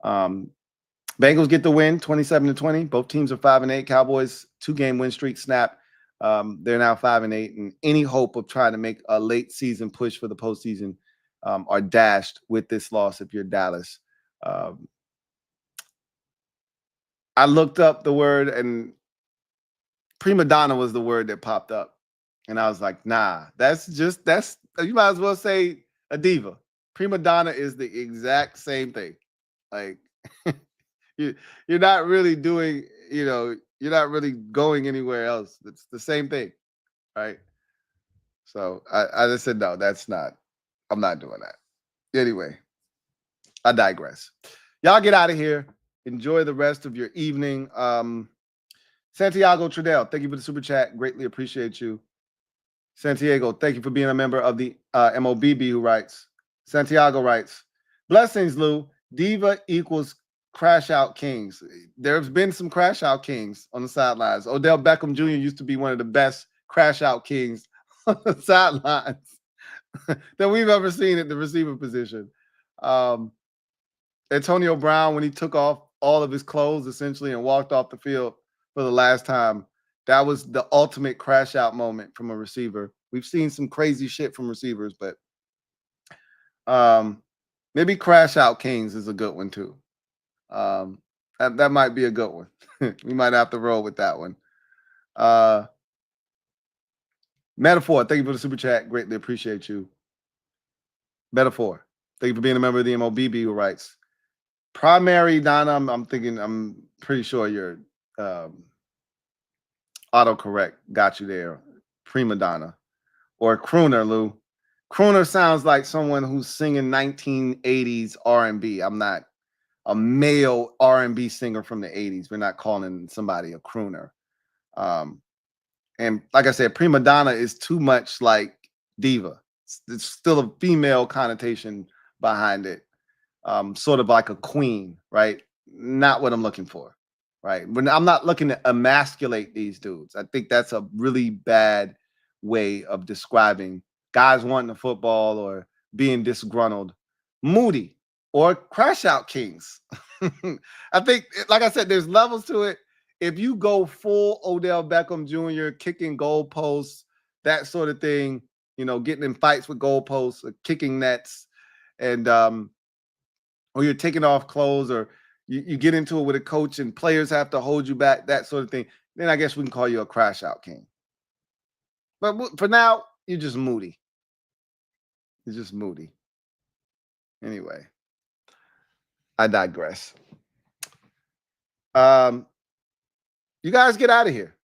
Bengals get the win 27-20. Both teams are 5-8. Cowboys 2-game win streak snap. They're now 5-8. And any hope of trying to make a late season push for the postseason are dashed with this loss if you're Dallas. I looked up the word, and prima donna was the word that popped up. And I was like, nah, that's you might as well say a diva. Prima donna is the exact same thing. Like, you're not really doing, you're not really going anywhere else. It's the same thing, right? So I just said, no, I'm not doing that. Anyway, I digress. Y'all get out of here. Enjoy the rest of your evening. Santiago Trudell, thank you for the super chat. Greatly appreciate you. Santiago, thank you for being a member of the MOBB who writes. Santiago writes, blessings, Lou. Diva equals crash out kings. There's been some crash out kings on the sidelines. Odell Beckham Jr. used to be one of the best crash out kings on the sidelines that we've ever seen at the receiver position. Antonio Brown, when he took off all of his clothes essentially and walked off the field for the last time, that was the ultimate crash out moment from a receiver. We've seen some crazy shit from receivers, but maybe crash out kings is a good one too. That might be a good one. We might have to roll with that one. Metaphor, thank you for the super chat. Greatly appreciate you. Metaphor, thank you for being a member of the MOBB who writes. Primary Donna, I'm pretty sure your autocorrect got you there. Prima donna or crooner, Lou. Crooner sounds like someone who's singing 1980s R&B. I'm not a male R&B singer from the 80s. We're not calling somebody a crooner. And like I said, prima donna is too much like diva. It's still a female connotation behind it. Sort of like a queen, right? Not what I'm looking for, right? When I'm not looking to emasculate these dudes. I think that's a really bad way of describing guys wanting the football or being disgruntled. Moody or crash out kings. I think, like I said, there's levels to it. If you go full Odell Beckham Jr., kicking goalposts, that sort of thing, getting in fights with goalposts, or kicking nets, and or you're taking off clothes, or you get into it with a coach and players have to hold you back, that sort of thing, then I guess we can call you a crash out king. But for now, you're just moody. You're just moody. Anyway, I digress. You guys get out of here.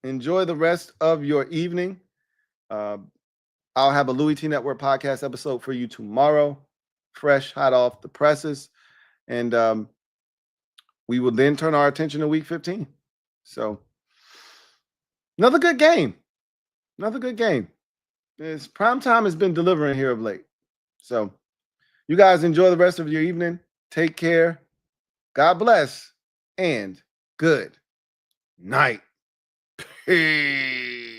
Enjoy the rest of your evening. I'll have a Louie T Network podcast episode for you tomorrow, fresh, hot off the presses. And we will then turn our attention to week 15. So another good game. Another good game. Primetime has been delivering here of late. So you guys enjoy the rest of your evening. Take care. God bless. And good night. Peace.